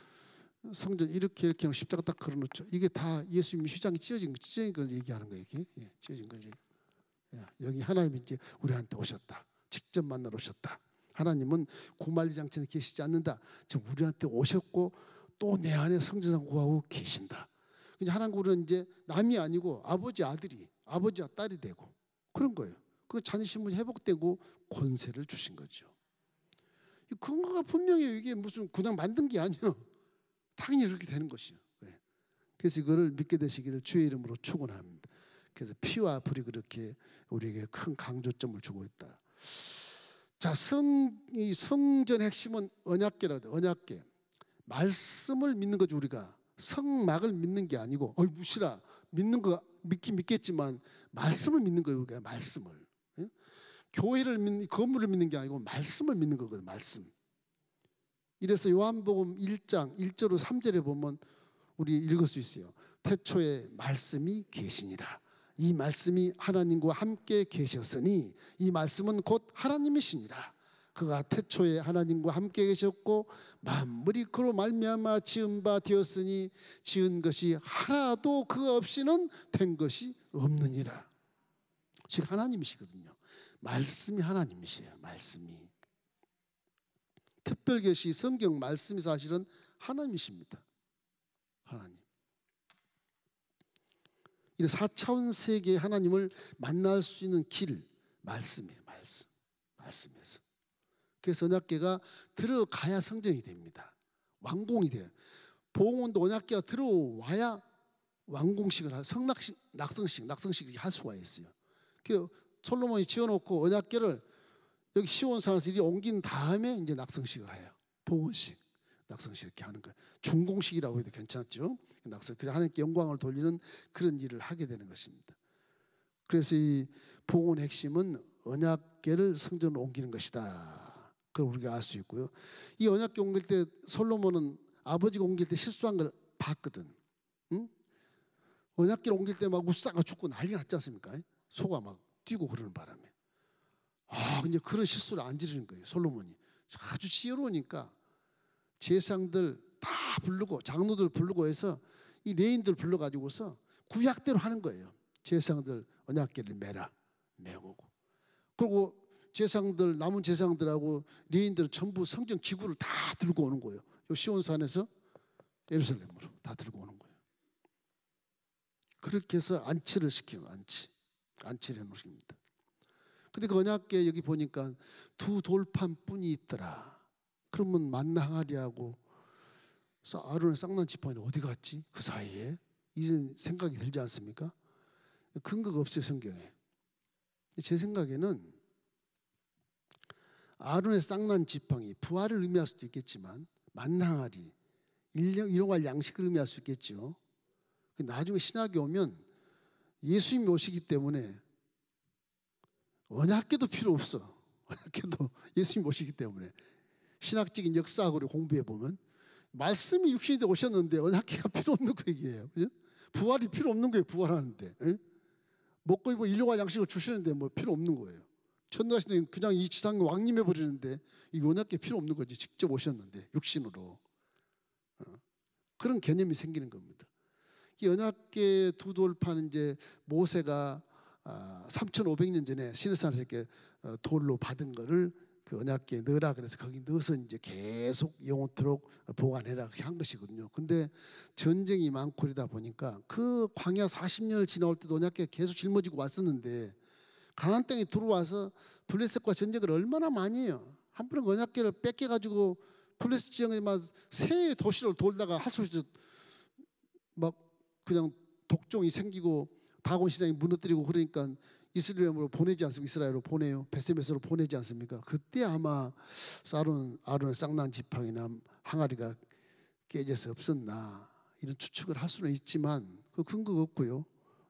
성전 이렇게 십자가 딱 걸어놓죠. 이게 다 예수님이 휘장이 찢어진 걸 얘기하는 거예요. 이게 찢어진 걸. 여기 하나님이 이제 우리한테 오셨다. 직접 만나러 오셨다. 하나님은 고만리장처럼 계시지 않는다. 지금 우리한테 오셨고 또 내 안에 성전상 구하고 계신다. 하나님은 이제 남이 아니고 아버지 아들이, 아버지와 딸이 되고 그런 거예요. 그 자존심은 회복되고 권세를 주신 거죠. 근거가 분명히 이게 무슨 그냥 만든 게 아니에요. 당연히 그렇게 되는 것이요. 그래서 이거를 믿게 되시기를 주의 이름으로 축원합니다. 그래서 피와 불이 그렇게 우리에게 큰 강조점을 주고 있다. 자, 이 성전 핵심은 언약궤라고. 언약궤. 말씀을 믿는 거죠. 우리가 성막을 믿는 게 아니고 무시라 믿는 거 믿긴 믿겠지만 말씀을 믿는 거예요. 우리가 말씀을. 예? 교회를 믿는 건물을 믿는 게 아니고 말씀을 믿는 거거든요. 말씀. 이래서 요한복음 1장 1절로 3절에 보면 우리 읽을 수 있어요. 태초에 말씀이 계시니라. 이 말씀이 하나님과 함께 계셨으니 이 말씀은 곧 하나님이시니라. 그가 태초에 하나님과 함께 계셨고 만물이 그로 말미암아 지은 바 되었으니 지은 것이 하나도 그 없이는 된 것이 없느니라. 즉 하나님이시거든요. 말씀이 하나님이시에요. 말씀이. 특별계시 성경 말씀이 사실은 하나님이십니다. 하나님. 이 4차원 세계의 하나님을 만날 수 있는 길, 말씀이에요. 말씀에서. 그래서 언약궤가 들어가야 성전이 됩니다. 완공이 돼요. 봉헌도 언약궤가 들어와야 완공식을 낙성식을 할 수가 있어요. 그 솔로몬이 지어놓고 언약궤를 여기 시온산에서 이리 옮긴 다음에 이제 낙성식을 해요. 봉헌식, 낙성식 이렇게 하는 거예요. 중공식이라고 해도 괜찮죠. 낙성, 그래서 하나님께 영광을 돌리는 그런 일을 하게 되는 것입니다. 그래서 이 봉헌의 핵심은 언약궤를 성전으로 옮기는 것이다. 그걸 우리가 알 수 있고요. 이 언약궤 옮길 때 솔로몬은 아버지가 옮길 때 실수한 걸 봤거든. 응? 언약궤를 옮길 때 막 우싸가 죽고 난리가 났지 않습니까? 소가 막 뛰고 그러는 바람에. 근데 그런 실수를 안 저지른 거예요. 솔로몬이. 아주 지혜로우니까 제사장들 다 부르고 장로들 부르고 해서 이 레인들 불러가지고서 구약대로 하는 거예요. 제사장들 언약궤를 메고 그리고 제사장들 남은 제사장들하고 레인들 전부 성전 기구를 다 들고 오는 거예요. 요 시온산에서 예루살렘으로 다 들고 오는 거예요. 그렇게 해서 안치를 시켜요. 안치를 해놓으십니다. 근데 그 언약궤 여기 보니까 2 돌판뿐이 있더라. 그러면 만나 항아리하고 아론의 쌍난 지팡이는 어디 갔지? 그 사이에 이런 생각이 들지 않습니까? 근거가 없어요. 성경에. 제 생각에는 아론의 쌍난 지팡이 부활을 의미할 수도 있겠지만 만나 항아리 일용할 양식을 의미할 수 있겠죠. 나중에 신학에 오면 예수님이 오시기 때문에 언약궤도 필요 없어. 언약궤도 예수님이 오시기 때문에 신학적인 역사학으로 공부해 보면 말씀이 육신이 되어 오셨는데 언약궤가 필요 없는 그 얘기예요. 그죠? 부활이 필요 없는 거예요. 부활하는데 먹고 입고 일용할 양식을 주시는데 뭐 필요 없는 거예요. 천도하시는 그냥 이 지상에 왕림해 버리는데 이 언약궤 필요 없는 거지. 직접 오셨는데 육신으로 그런 개념이 생기는 겁니다. 이 언약궤 2 돌판은 이제 모세가 3,500년 전에 시내산에서 이렇게 돌로 받은 거를 그 언약궤에 넣으라 그래서 거기 넣어서 이제 계속 영원토록 보관해라 그렇게 한 것이거든요. 근데 전쟁이 많고 그러다 보니까 그 광야 40년을 지나올 때도 언약궤가 계속 짊어지고 왔었는데 가나안 땅에 들어와서 블레셋과 전쟁을 얼마나 많이 해요. 한 번은 언약궤를 뺏겨가지고 블레셋 지역에 막 새 도시를 돌다가 할 수 없이 막 그냥 독종이 생기고 다곤 시장이 무너뜨리고 그러니까 이스라엘로 보내지 않습니까? 이스라엘로 보내요. 베세메스로 보내지 않습니까? 그때 아마 아론의 쌍난 지팡이나 항아리가 깨져서 없었나 이런 추측을 할 수는 있지만 그 근거가 없고요.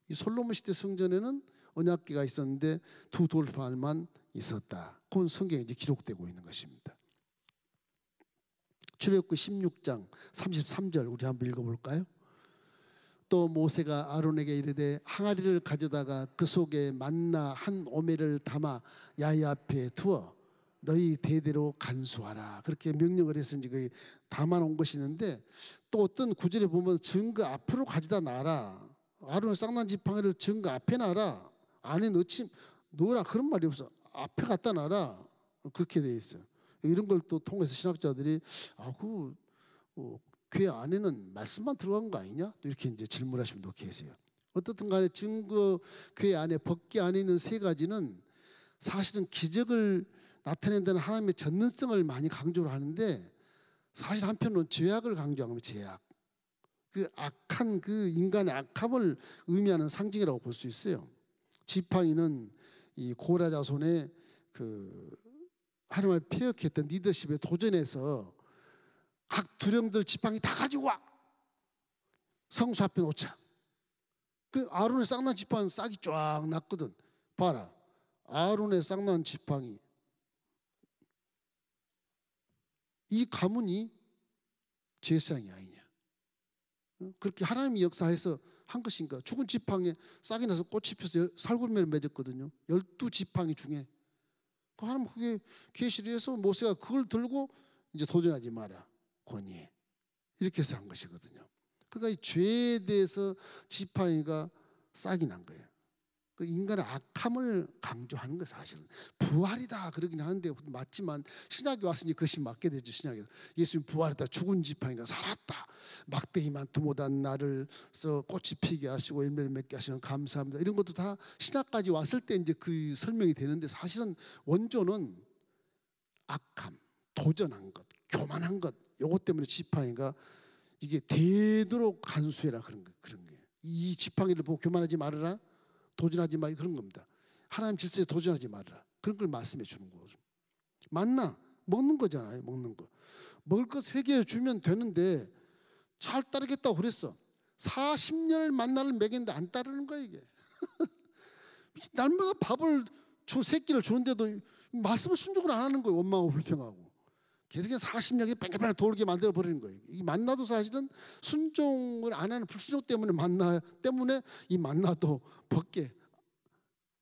이 솔로몬 시대 성전에는 언약궤가 있었는데 2 돌판만 있었다. 그건 성경에 이제 기록되고 있는 것입니다. 출애굽기 16장 33절 우리 한번 읽어볼까요? 또 모세가 아론에게 이르되 항아리를 가져다가 그 속에 만나 한 오멜을 담아 야훼 앞에 두어 너희 대대로 간수하라. 그렇게 명령을 해서 이제 거기 담아놓은 것이 있는데 또 어떤 구절에 보면 증거 앞으로 가져다 놔라. 아론의 쌍난 지팡이를 증거 앞에 놔라. 안에 넣어라. 그런 말이 없어. 앞에 갖다 놔라. 그렇게 돼 있어요. 이런 걸 또 통해서 신학자들이 궤 안에는 말씀만 들어간 거 아니냐? 이렇게 이제 질문하시는 분도 계세요. 어떻든 간에 증거 궤 안에 법궤 안에 있는 3가지는 사실은 기적을 나타낸다는 하나님의 전능성을 많이 강조를 하는데 사실 한편으로는 죄악을 강조하는 죄악. 그 악한 그 인간의 악함을 의미하는 상징이라고 볼 수 있어요. 지팡이는 이 고라 자손의 그 하나님을 폐역했던 리더십에 도전해서 각 두령들 지팡이 다 가지고 와. 성소 앞에 놓자. 그 아론의 쌍난 지팡이 싹이 쫙 났거든. 봐라. 아론의 쌍난 지팡이. 이 가문이 제사장이 아니냐. 그렇게 하나님이 역사해서 한 것인가. 죽은 지팡이에 싹이 나서 꽃이 펴서 살굴매를 맺었거든요. 12지팡이 중에. 그 하나님 그게 계시를 해서 모세가 그걸 들고 이제 도전하지 마라. 권위에. 이렇게 해서 한 것이거든요. 그러니까 이 죄에 대해서 지팡이가 싹이 난 거예요. 그 인간의 악함을 강조하는 거예요. 사실은 부활이다 그러긴 하는데 맞지만 신약에 왔으니 그것이 맞게 되죠. 신약에 예수님 부활했다. 죽은 지팡이가 살았다. 막대기만 두모단 나를 써 꽃이 피게 하시고 열매를 맺게 하시면 감사합니다. 이런 것도 다 신약까지 왔을 때 이제 그 설명이 되는데 사실은 원조는 악함, 도전한 것, 교만한 것, 요것 때문에 지팡이가 이게 되도록 간수해라 그런 거예요. 이 지팡이를 보고 교만하지 말아라. 도전하지 마 그런 겁니다. 하나님 질서에 도전하지 말아라. 그런 걸 말씀해 주는 거죠. 만나 먹는 거잖아요. 먹는 거. 먹을 것 3개 주면 되는데 잘 따르겠다고 그랬어. 40년을 만나를 먹였는데 안 따르는 거야 이게. 날마다 밥을 3끼를 주는데도 말씀을 순종을 안 하는 거예요. 원망하고 불평하고. 계속 40년이 뺑글뺑글 돌게 만들어 버리는 거예요. 이 만나도 사실은 순종을 안 하는 불순종 때문에 만나 때문에 이 만나도 벗게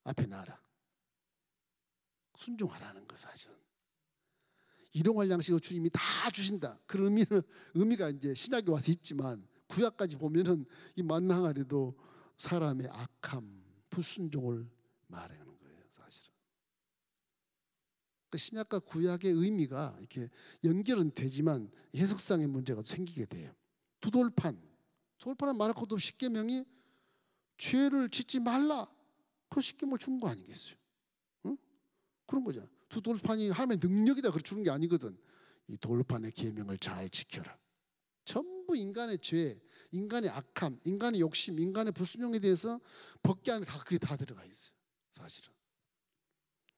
앞에 놔라. 순종하라는 거 사실은. 일용할 양식을 주님이 다 주신다. 그런 의미가 이제 신약에 와서 있지만 구약까지 보면은 이 만나 항아리도 사람의 악함, 불순종을 말하는 거예요. 사실은. 신약과 구약의 의미가 이렇게 연결은 되지만 해석상의 문제가 생기게 돼요. 두돌판은 말할 것도 없이 십계명이 죄를 짓지 말라. 그 십계명을 준 거 아니겠어요? 응? 그런 거죠. 두돌판이 하나님의 능력이다 그렇게 주는 게 아니거든. 이 돌판의 계명을 잘 지켜라. 전부 인간의 죄, 인간의 악함, 인간의 욕심, 인간의 불순종에 대해서 법계 안에 다 그게 다 들어가 있어요. 사실은.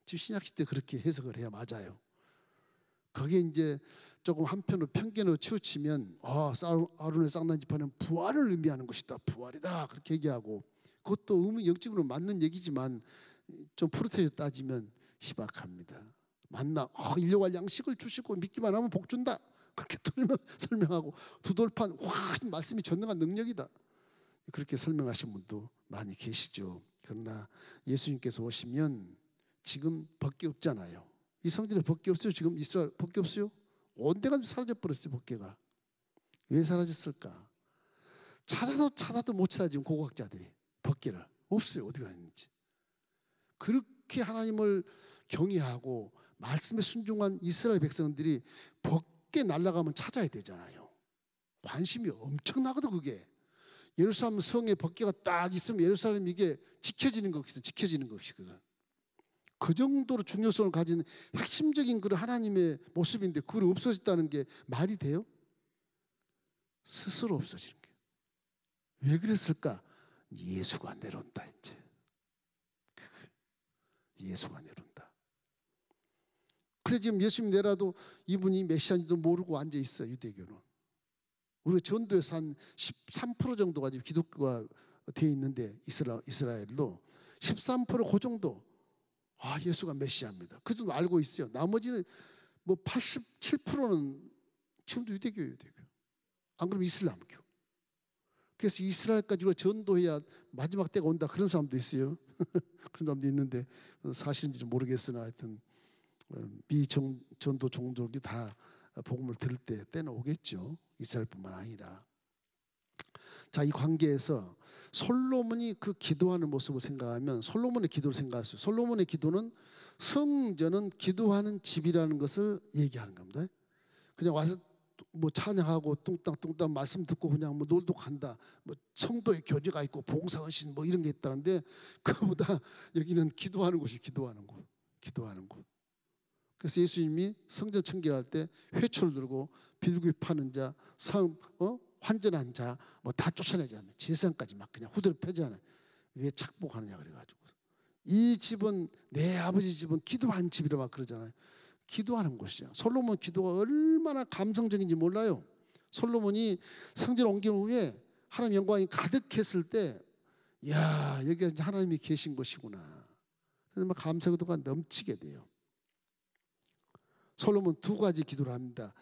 지금 신약 시대 그렇게 해석을 해야 맞아요. 거기에 이제 조금 한편으로 편견으로 치우치면 아론의 쌍난 지팡이는 부활을 의미하는 것이다. 부활이다. 그렇게 얘기하고 그것도 영적으로 맞는 얘기지만 좀 프로테이로 따지면 희박합니다. 만나 일용할 양식을 주시고 믿기만 하면 복 준다. 그렇게 설명하고 두돌판 말씀이 전능한 능력이다. 그렇게 설명하신 분도 많이 계시죠. 그러나 예수님께서 오시면 지금 법궤 없잖아요. 이 성전에 법궤 없어요. 지금 이스라엘 법궤 없어요. 온 데가 사라져버렸어요. 법궤가. 왜 사라졌을까? 찾아도 못 찾아. 지금 고고학자들이 법궤를 없어요. 어디가 있는지. 그렇게 하나님을 경외하고 말씀에 순종한 이스라엘 백성들이 법궤 날아가면 찾아야 되잖아요. 관심이 엄청나거든. 그게 예루살렘 성에 법궤가 딱 있으면 예루살렘 이게 지켜지는 것이거든. 그 정도로 중요성을 가진 핵심적인 그런 하나님의 모습인데 그걸 없어졌다는 게 말이 돼요? 스스로 없어지는 거예요. 왜 그랬을까? 예수가 내려온다 이제. 예수가 내려온다. 그래서 지금 예수님 내라도 이분이 메시아인지도 모르고 앉아 있어요. 유대교는. 우리 전도에서 한 13% 정도가 지금 기독교가 돼 있는데 이스라엘도 13%그 정도. 예수가 메시아입니다. 그 정도 알고 있어요. 나머지는 뭐 87%는 지금도 유대교예요. 유대교. 안 그러면 이슬람교. 그래서 이스라엘까지 전도해야 마지막 때가 온다 그런 사람도 있어요. 그런 사람도 있는데 사실인지는 모르겠으나 하여튼 미전도 종족이 다 복음을 들을 때는 오겠죠. 이스라엘뿐만 아니라. 자, 이 관계에서 솔로몬이 그 기도하는 모습을 생각하면 솔로몬의 기도를 생각하세요. 솔로몬의 기도는 성전은 기도하는 집이라는 것을 얘기하는 겁니다. 그냥 와서 뭐 찬양하고 뚱땅뚱땅 말씀 듣고 그냥 뭐 놀도 간다. 뭐 성도의 교제가 있고 봉사헌신 뭐 이런 게 있다는데 그보다 여기는 기도하는 곳이 기도하는 곳. 그래서 예수님이 성전 청결할 때 회초를 들고 비둘기 파는 자, 환전한 자 뭐 다 쫓아내잖아요. 제사장까지 막 그냥 후드를 펴잖아요. 왜 착복하느냐 그래가지고 이 집은 내 아버지 집은 기도한 집이라 막 그러잖아요. 기도하는 곳이에요. 솔로몬 기도가 얼마나 감성적인지 몰라요. 솔로몬이 성전을 옮긴 후에 하나님 영광이 가득했을 때, 야, 여기가 하나님이 계신 곳이구나. 그래서 막 감사기도가 넘치게 돼요. 솔로몬 두 가지 기도를 합니다.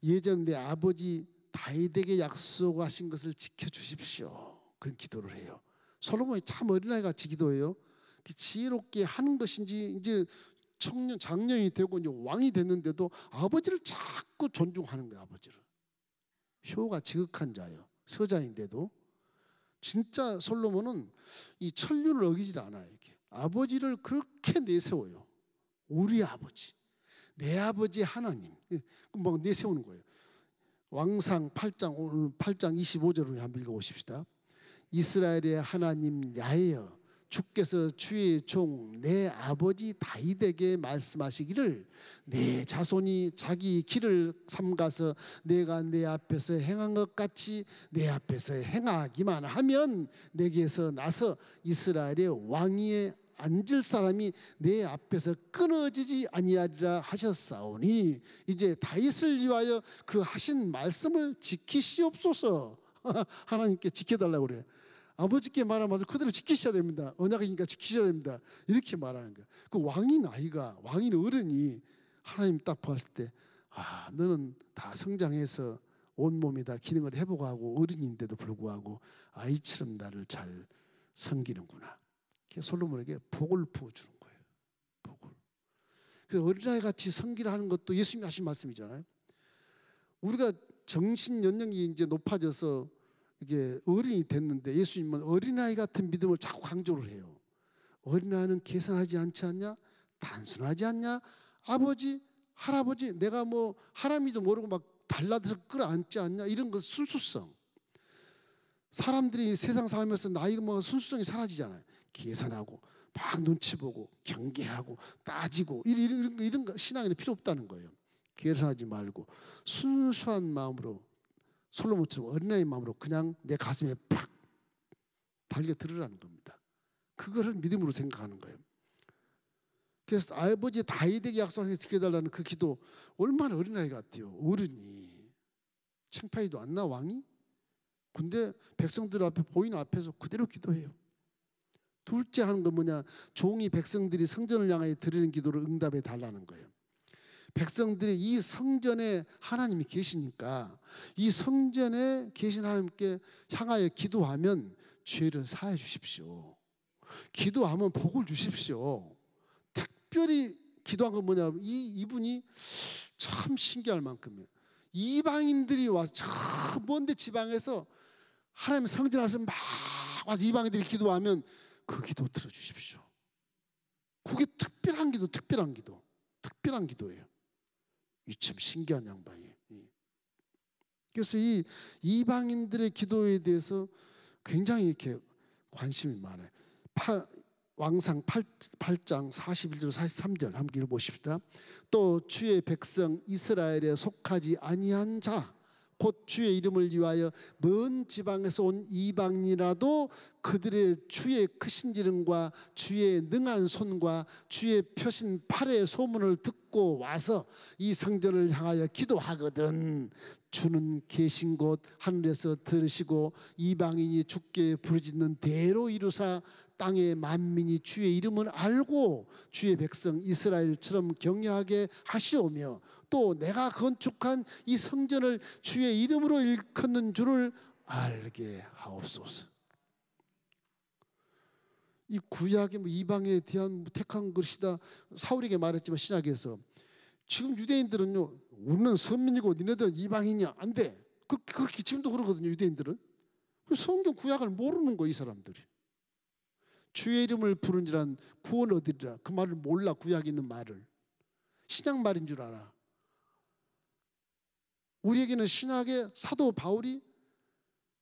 예전 내 아버지 다윗에게 약속하신 것을 지켜주십시오. 그런 기도를 해요. 솔로몬이 참 어린아이 같이 기도해요. 지혜롭게 하는 것인지 이제 청년 장년이 되고 이제 왕이 됐는데도 아버지를 자꾸 존중하는 거예요. 아버지를. 효가 지극한 자예요. 서자인데도 진짜 솔로몬은 이 천륜을 어기질 않아요. 이렇게. 아버지를 그렇게 내세워요. 우리 아버지, 내 아버지 하나님, 막 내세우는 거예요. 왕상 8장 오늘 8장 25절을 한번 읽어보십시다. 이스라엘의 하나님 야훼여 주께서 주의 종 내 아버지 다윗에게 말씀하시기를 내 자손이 자기 길을 삼가서 내가 내 앞에서 행한 것 같이 내 앞에서 행하기만 하면 내게서 나서 이스라엘의 왕위에 앉을 사람이 내 앞에서 끊어지지 아니하리라 하셨사오니 이제 다윗을 위하여 그 하신 말씀을 지키시옵소서. 하나님께 지켜달라고 그래요. 아버지께 말하면서 그대로 지키셔야 됩니다. 언약이니까 지키셔야 됩니다. 이렇게 말하는 거예요. 그 왕인 아이가, 왕인 어른이 하나님 딱 봤을 때, 아, 너는 다 성장해서 온몸이 다 기능을 회복하고 어른인데도 불구하고 아이처럼 나를 잘 섬기는구나. 솔로몬에게 복을 부어주는 거예요. 복을. 그래서 어린아이 같이 섬기라 하는 것도 예수님이 하신 말씀이잖아요. 우리가 정신 연령이 이제 높아져서 이게 어른이 됐는데 예수님은 어린아이 같은 믿음을 자꾸 강조를 해요. 어린아이는 계산하지 않지 않냐? 단순하지 않냐? 아버지, 할아버지, 내가 뭐 하나님도 모르고 막 달라져서 끌어안지 않냐? 이런 것 순수성. 사람들이 세상 살면서 나이가 뭐 순수성이 사라지잖아요. 계산하고 막 눈치 보고 경계하고 따지고 이런 거 신앙에는 필요 없다는 거예요. 계산하지 말고 순수한 마음으로 솔로몬처럼 어린아이 마음으로 그냥 내 가슴에 팍 달려 들으라는 겁니다. 그거를 믿음으로 생각하는 거예요. 그래서 아버지 다윗에게 약속하게 지켜달라는 그 기도 얼마나 어린아이 같아요. 어른이 창피하지도 않나 왕이? 근데 백성들 앞에 보이는 앞에서 그대로 기도해요. 둘째 하는 건 뭐냐? 종이 백성들이 성전을 향하여 드리는 기도를 응답해 달라는 거예요. 백성들이 이 성전에 하나님이 계시니까 이 성전에 계신 하나님께 향하여 기도하면 죄를 사해 주십시오. 기도하면 복을 주십시오. 특별히 기도한 건 뭐냐? 이분이 참 신기할 만큼이에요. 이방인들이 와서 저 먼데 지방에서 하나님 성전 앞에서 막 와서 이방인들이 기도하면 그 기도 들어주십시오. 그게 특별한 기도, 특별한 기도예요. 이 참 신기한 양반이에요. 그래서 이 이방인들의 기도에 대해서 굉장히 이렇게 관심이 많아요. 왕상 8장 41절 43절 함께 읽어보십시다. 또 주의 백성 이스라엘에 속하지 아니한 자 곧 주의 이름을 위하여 먼 지방에서 온 이방인이라도 그들의 주의 크신 이름과 주의 능한 손과 주의 펴신 팔의 소문을 듣고 와서 이 성전을 향하여 기도하거든 주는 계신 곳 하늘에서 들으시고 이방인이 주께 부르짖는 대로 이루사 땅의 만민이 주의 이름을 알고 주의 백성 이스라엘처럼 경외하게 하시오며 또 내가 건축한 이 성전을 주의 이름으로 일컫는 줄을 알게 하옵소서. 이 구약의 이방에 대한 택한 것이다. 사울에게 말했지만 신약에서 지금 유대인들은요, 우리는 선민이고 니네들은 이방인이야, 안 돼. 그렇게 지금도 그러거든요. 유대인들은 성경 구약을 모르는 거 이 사람들이. 주의 이름을 부른지란 구원 얻으리라. 그 말을 몰라. 구약에 있는 말을 신약 말인 줄 알아. 우리에게는 신약의 사도 바울이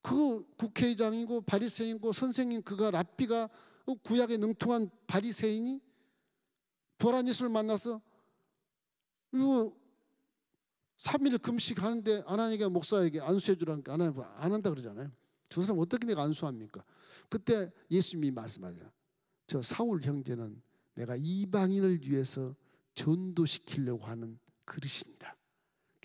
그 국회의장이고 바리새인이고 선생님 그가 랍비가 구약에 능통한 바리새인이 부활한 예수를 만나서 이거 3일 금식하는데 아나니가 목사에게 안수해 주라니까 안 한다 그러잖아요. 저 사람 어떻게 내가 안수합니까? 그때 예수님이 말씀하시라. 저 사울 형제는 내가 이방인을 위해서 전도시키려고 하는 그릇이니라.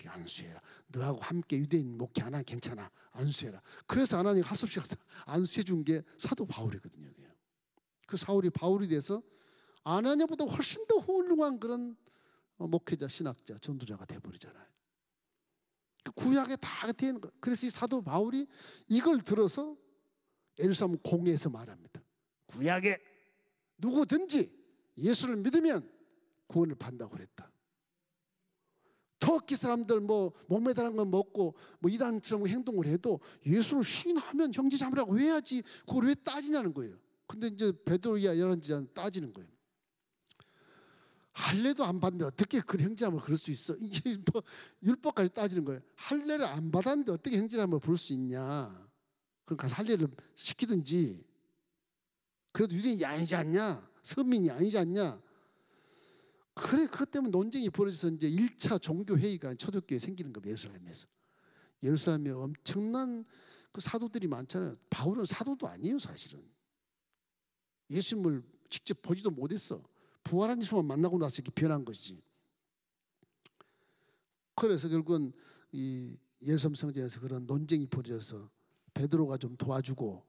안수해라. 너하고 함께 유대인 목회 안 하면 괜찮아. 안수해라. 그래서 하나님 할 수 없이 안수해 준 게 사도 바울이거든요. 그 사울이 바울이 돼서 아나니아보다 훨씬 더 훌륭한 그런 목회자, 신학자, 전도자가 돼버리잖아요. 구약에 다 되는 거예요. 그래서 이 사도 바울이 이걸 들어서 예루살렘 공회에서 말합니다. 구약에 누구든지 예수를 믿으면 구원을 받는다고 그랬다. 터키 사람들 몸에 달한 거 먹고 이단처럼 행동을 해도 예수를 시인하면 형제자매라고 해야지 그걸 왜 따지냐는 거예요. 근데 이제 베드로야 열한지는 따지는 거예요. 할례도 안 받는데 어떻게 그 형제자매를 그럴 수 있어? 이게 율법까지 따지는 거예요. 할례를 안 받았는데 어떻게 형제자매를 부를 수 있냐? 그럼 가서 할례를 시키든지. 그래도 유대인이 아니지 않냐? 서민이 아니지 않냐? 그래, 그것 때문에 논쟁이 벌어져서 이제 1차 종교회의가 초대교회에 생기는 겁니다. 예루살렘에서. 예루살렘에 엄청난 그 사도들이 많잖아요. 바울은 사도도 아니에요, 사실은. 예수님을 직접 보지도 못했어. 부활한 예수만 만나고 나서 이렇게 변한 것이지. 그래서 결국은 이 예루살렘 성전에서 그런 논쟁이 벌어져서 베드로가 좀 도와주고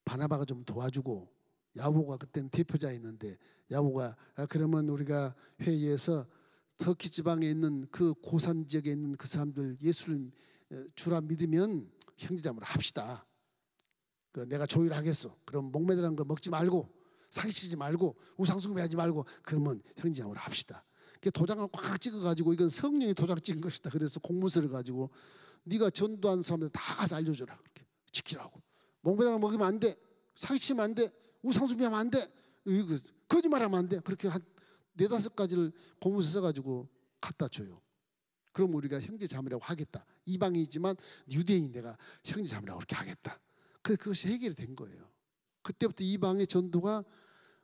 바나바가 좀 도와주고 야고보가 그때는 대표자였는데 야고보가 그러면 우리가 회의에서 터키 지방에 있는 그 고산 지역에 있는 그 사람들 예수를 주라 믿으면 형제자매로 합시다. 내가 조율하겠어. 그럼 목매달한 거 먹지 말고 사기치지 말고 우상숭배하지 말고 그러면 형제자매로 합시다. 도장을 꽉 찍어가지고 이건 성령이 도장 찍은 것이다. 그래서 공문서를 가지고 네가 전도한 사람들 다 가서 알려줘라. 그렇게 지키라고. 목매달한 거 먹으면 안 돼. 사기치면 안 돼. 우상숭배하면 안 돼. 거짓말하면 안 돼. 그렇게 한 4-5가지를 공문서 써가지고 갖다 줘요. 그럼 우리가 형제자매라고 하겠다. 이방이지만 유대인 내가 형제자매라고 그렇게 하겠다. 그래서 그것이 해결이 된 거예요. 그때부터 이방의 전도가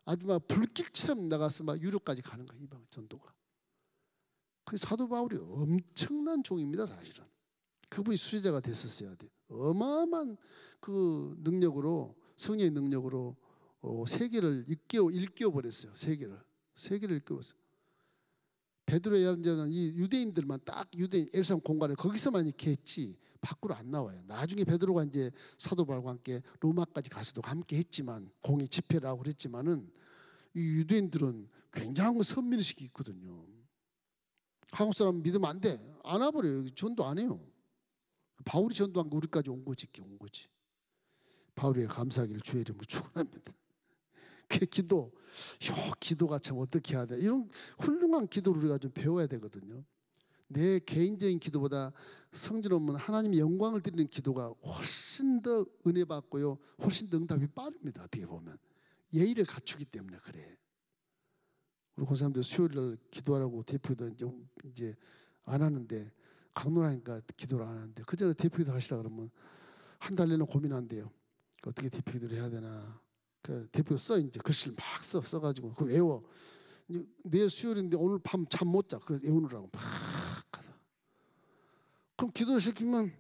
아주 막 불길처럼 나가서 막 유럽까지 가는 거예요. 이방의 전도가. 그 사도 바울이 엄청난 종입니다. 사실은. 그분이 수제자가 됐었어야 돼요. 어마어마한 그 능력으로 성령의 능력으로 세계를 일깨워 버렸어요. 세계를 일깨웠어요. 베드로의 연자는 이 유대인들만 딱 유대인 예루살렘 공간에 거기서만 이렇게 했지 밖으로 안 나와요. 나중에 베드로가 이제 사도 바울과 함께 로마까지 가서도 함께 했지만 공의 집회를 하고 그랬지만은 이 유대인들은 굉장한 선민의식이 있거든요. 한국 사람 믿으면 안 돼. 안 와버려요. 전도 안 해요. 바울이 전도한 거 우리까지 온 거지. 바울에게 감사하기를 주의 이름으로 축원합니다. 그 기도가 참 어떻게 해야 돼? 이런 훌륭한 기도를 우리가 좀 배워야 되거든요. 내 개인적인 기도보다 성전 오면 하나님의 영광을 드리는 기도가 훨씬 더 은혜 받고요, 훨씬 더 응답이 빠릅니다. 어떻게 보면 예의를 갖추기 때문에 그래. 우리 권사님들 수요일날 기도하라고 대표도 이제 안 하는데 강론하니까 기도를 안 하는데 그 전에 대표기도 하시라 그러면 한 달 내내 고민한대요. 어떻게 대표기도를 해야 되나. 그 대표 이제 글씨를 막 써가지고 그 외워. 내일 수요일인데 오늘 밤 잠 못 자. 그 외우느라고 막 하다. 그럼 기도를 시키면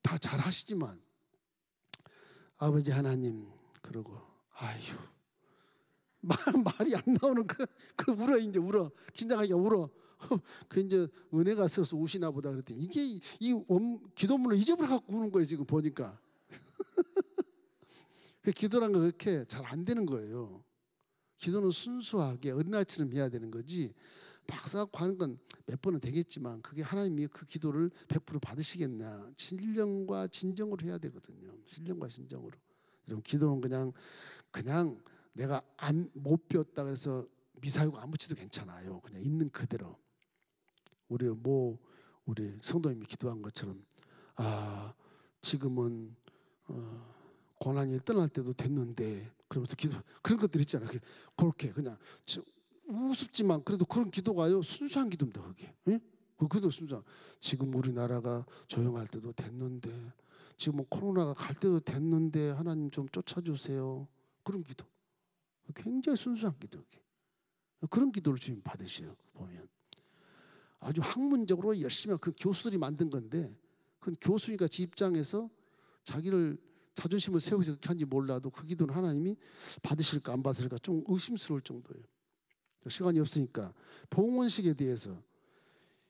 다 잘하시지만 아버지 하나님 그러고 아휴 말이 안 나오는 그 울어 이제 울어 긴장하게 울어. 그 이제 은혜가 있어서 우시나 보다 그랬더니 이게 이 기도문을 잊어버려 갖고 우는 거예요 지금 보니까. 그 기도란 건 그렇게 잘 안 되는 거예요. 기도는 순수하게 어린아이처럼 해야 되는 거지 막 써갖고 하는 건 몇 번은 되겠지만 그게 하나님이 그 기도를 100% 받으시겠냐. 신령과 진정으로 해야 되거든요. 신령과 진정으로. 여러분 기도는 그냥 내가 못 배웠다 그래서 미사여구 안 붙여도 괜찮아요. 그냥 있는 그대로. 우리 성도님이 기도한 것처럼 지금은 고난이 떠날 때도 됐는데 그러면서 그런 것들 있잖아요. 그렇게 그냥 우습지만 그래도 그런 기도가요 순수한 기도입니다. 그게. 예? 그래도 순수한. 지금 우리나라가 조용할 때도 됐는데 지금 코로나가 갈 때도 됐는데 하나님 좀 쫓아주세요. 그런 기도. 굉장히 순수한 기도. 그런 기도를 주님 받으셔요. 보면 아주 학문적으로 열심히 그 교수들이 만든 건데 그건 교수니까 지 입장에서 자기를 자존심을 세우면서 그렇게 한지 몰라도 그 기도는 하나님이 받으실까 안 받으실까 좀 의심스러울 정도예요. 시간이 없으니까 봉헌식에 대해서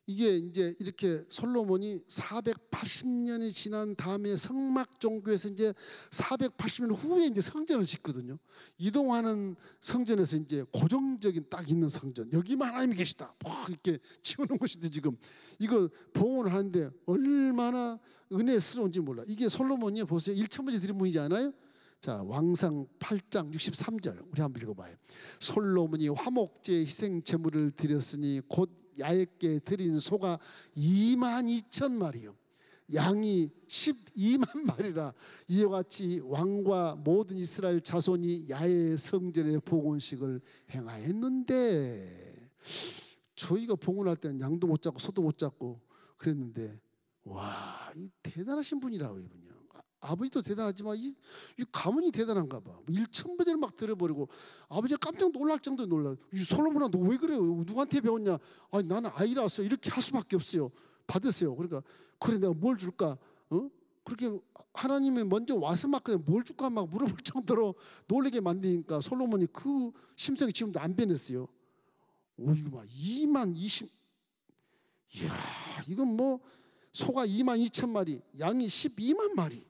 이게 이제 이렇게 솔로몬이 480년이 지난 다음에 성막 종교에서 이제 480년 후에 이제 성전을 짓거든요. 이동하는 성전에서 이제 고정적인 딱 있는 성전, 여기만 하나님이 계시다 이렇게 치우는 것인데 지금 이거 봉헌을 하는데 얼마나 은혜스러운지 몰라. 이게 솔로몬이 보세요, 1,000번째 드린 분이지 않아요? 자, 왕상 8장 63절 우리 한번 읽어봐요. 솔로몬이 화목제 희생 제물을 드렸으니 곧 야훼께 드린 소가 22,000마리요 양이 12만 마리라. 이와 같이 왕과 모든 이스라엘 자손이 야훼 성전의 봉헌식을 행하였는데, 저희가 봉헌할 때는 양도 못 잡고 소도 못 잡고 그랬는데, 와, 이 대단하신 분이라고. 이분이요, 아버지도 대단하지만 이 가문이 대단한가 봐. 1,000번째를 막 들어버리고 아버지가 깜짝 놀랄 정도로 놀라. 솔로몬아, 너 왜 그래요? 누구한테 배웠냐? 아니, 나는 아이라서 이렇게 할 수밖에 없어요. 받으세요. 그러니까 그래, 내가 뭘 줄까? 그렇게 하나님이 먼저 와서 막 그냥 뭘 줄까 막 물어볼 정도로 놀라게 만드니까 솔로몬이 그 심성이 지금도 안 변했어요. 이거 막 20, 이야, 이건 뭐 소가 22,000마리, 양이 12만 마리.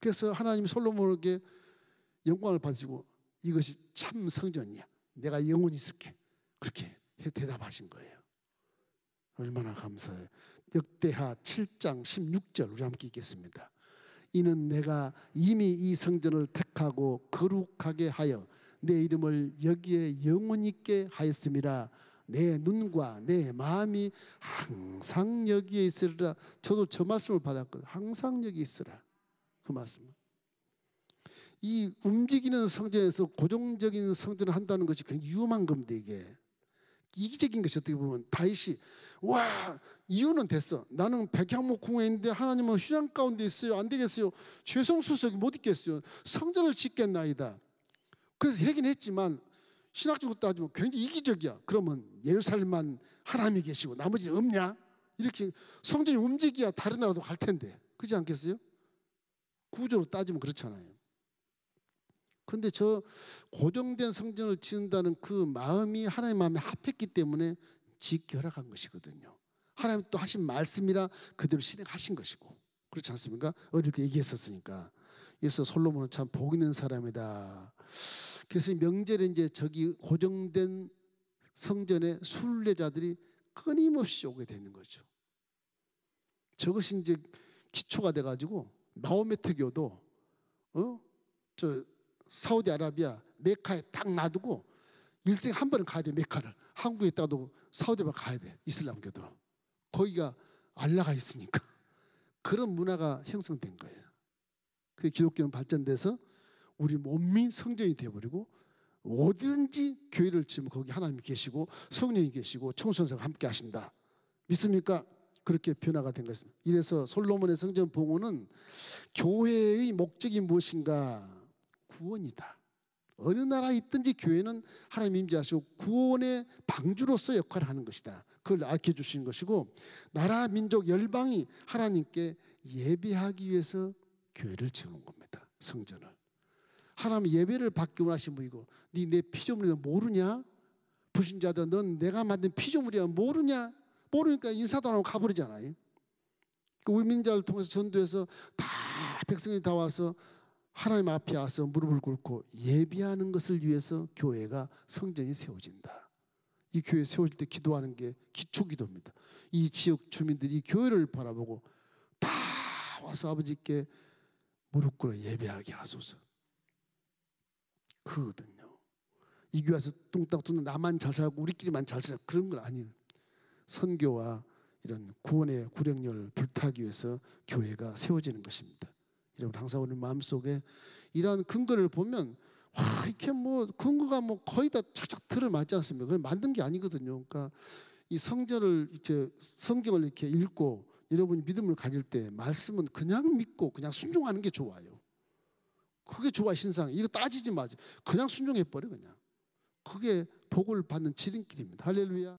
그래서 하나님 솔로몬에게 영광을 받으시고 이것이 참 성전이야, 내가 영원히 있을게, 그렇게 대답하신 거예요. 얼마나 감사해요. 역대하 7장 16절 우리 함께 읽겠습니다. 이는 내가 이미 이 성전을 택하고 거룩하게 하여 내 이름을 여기에 영원히 있게 하였음이라. 내 눈과 내 마음이 항상 여기에 있으리라. 저도 저 말씀을 받았거든요. 항상 여기 있으라, 그 말씀. 이 움직이는 성전에서 고정적인 성전을 한다는 것이 굉장히 위험한 겁니다. 이게 이기적인 것이 어떻게 보면 다윗이 와, 이유는 됐어. 나는 백향목 궁에 있는데 하나님은 휴장 가운데 있어요. 안 되겠어요. 죄송수석이 못 있겠어요. 성전을 짓겠나이다. 그래서 하긴 했지만 신학적으로 따지면 굉장히 이기적이야. 그러면 예루살렘만 하나님이 계시고 나머지는 없냐? 이렇게 성전이 움직여야 다른 나라도 갈 텐데, 그렇지 않겠어요? 구조로 따지면 그렇잖아요. 그런데 저 고정된 성전을 짓는다는 그 마음이 하나님의 마음에 합했기 때문에 짓기 허락한 것이거든요. 하나님 또 하신 말씀이라 그대로 실행하신 것이고, 그렇지 않습니까? 어릴 때 얘기했었으니까. 그래서 솔로몬은 참 복 있는 사람이다. 그래서 명절에 이제 저기 고정된 성전에 순례자들이 끊임없이 오게 되는 거죠. 저것이 이제 기초가 돼가지고 마호메트교도 저 사우디아라비아 메카에 딱 놔두고 일생에 한 번은 가야 돼. 메카를 한국에 있다가도 사우디아라비아 가야 돼. 이슬람교도 거기가 알라가 있으니까 그런 문화가 형성된 거예요. 그 기독교는 발전돼서 우리 몸이 성전이 되어버리고 어디든지 교회를 지으면 거기 하나님이 계시고 성령이 계시고 청소년사가 함께 하신다. 믿습니까? 그렇게 변화가 된 것입니다. 이래서 솔로몬의 성전 봉헌은 교회의 목적이 무엇인가? 구원이다. 어느 나라에 있든지 교회는 하나님 임재하시고 구원의 방주로서 역할을 하는 것이다. 그걸 알게 해주시는 것이고, 나라 민족 열방이 하나님께 예배하기 위해서 교회를 지은 겁니다. 성전을. 하나님 예배를 받기 원하신 분이고, 네 내 피조물이 모르냐? 불신자들, 넌 내가 만든 피조물이야 모르냐? 모르니까 인사도 안 하고 가버리잖아요. 우리 민자를 통해서 전도해서 다 백성이 다 와서 하나님 앞에 와서 무릎을 꿇고 예배하는 것을 위해서 교회가 성전이 세워진다. 이 교회 세워질 때 기도하는 게 기초기도입니다. 이 지역 주민들이 이 교회를 바라보고 다 와서 아버지께 무릎 꿇어 예배하게 하소서. 그거든요. 이 교회 와서 뚱땅 뚱땅 나만 잘 살고 우리끼리만 잘 살고 그런 건 아니에요. 선교와 이런 구원의 구령열을 불타기 위해서 교회가 세워지는 것입니다. 여러분, 항상 우리 마음속에 이러한 근거를 보면 와, 이렇게 뭐 근거가 뭐 거의 다 착착 들어맞지 않습니까? 그건 만든 게 아니거든요. 그러니까 이 성전을 이렇게 성경을 이렇게 읽고 여러분이 믿음을 가질 때 말씀은 그냥 믿고 그냥 순종하는 게 좋아요. 그게 좋아. 신상 이거 따지지 마세요. 그냥 순종해 버려. 그냥 그게 복을 받는 지름길입니다. 할렐루야.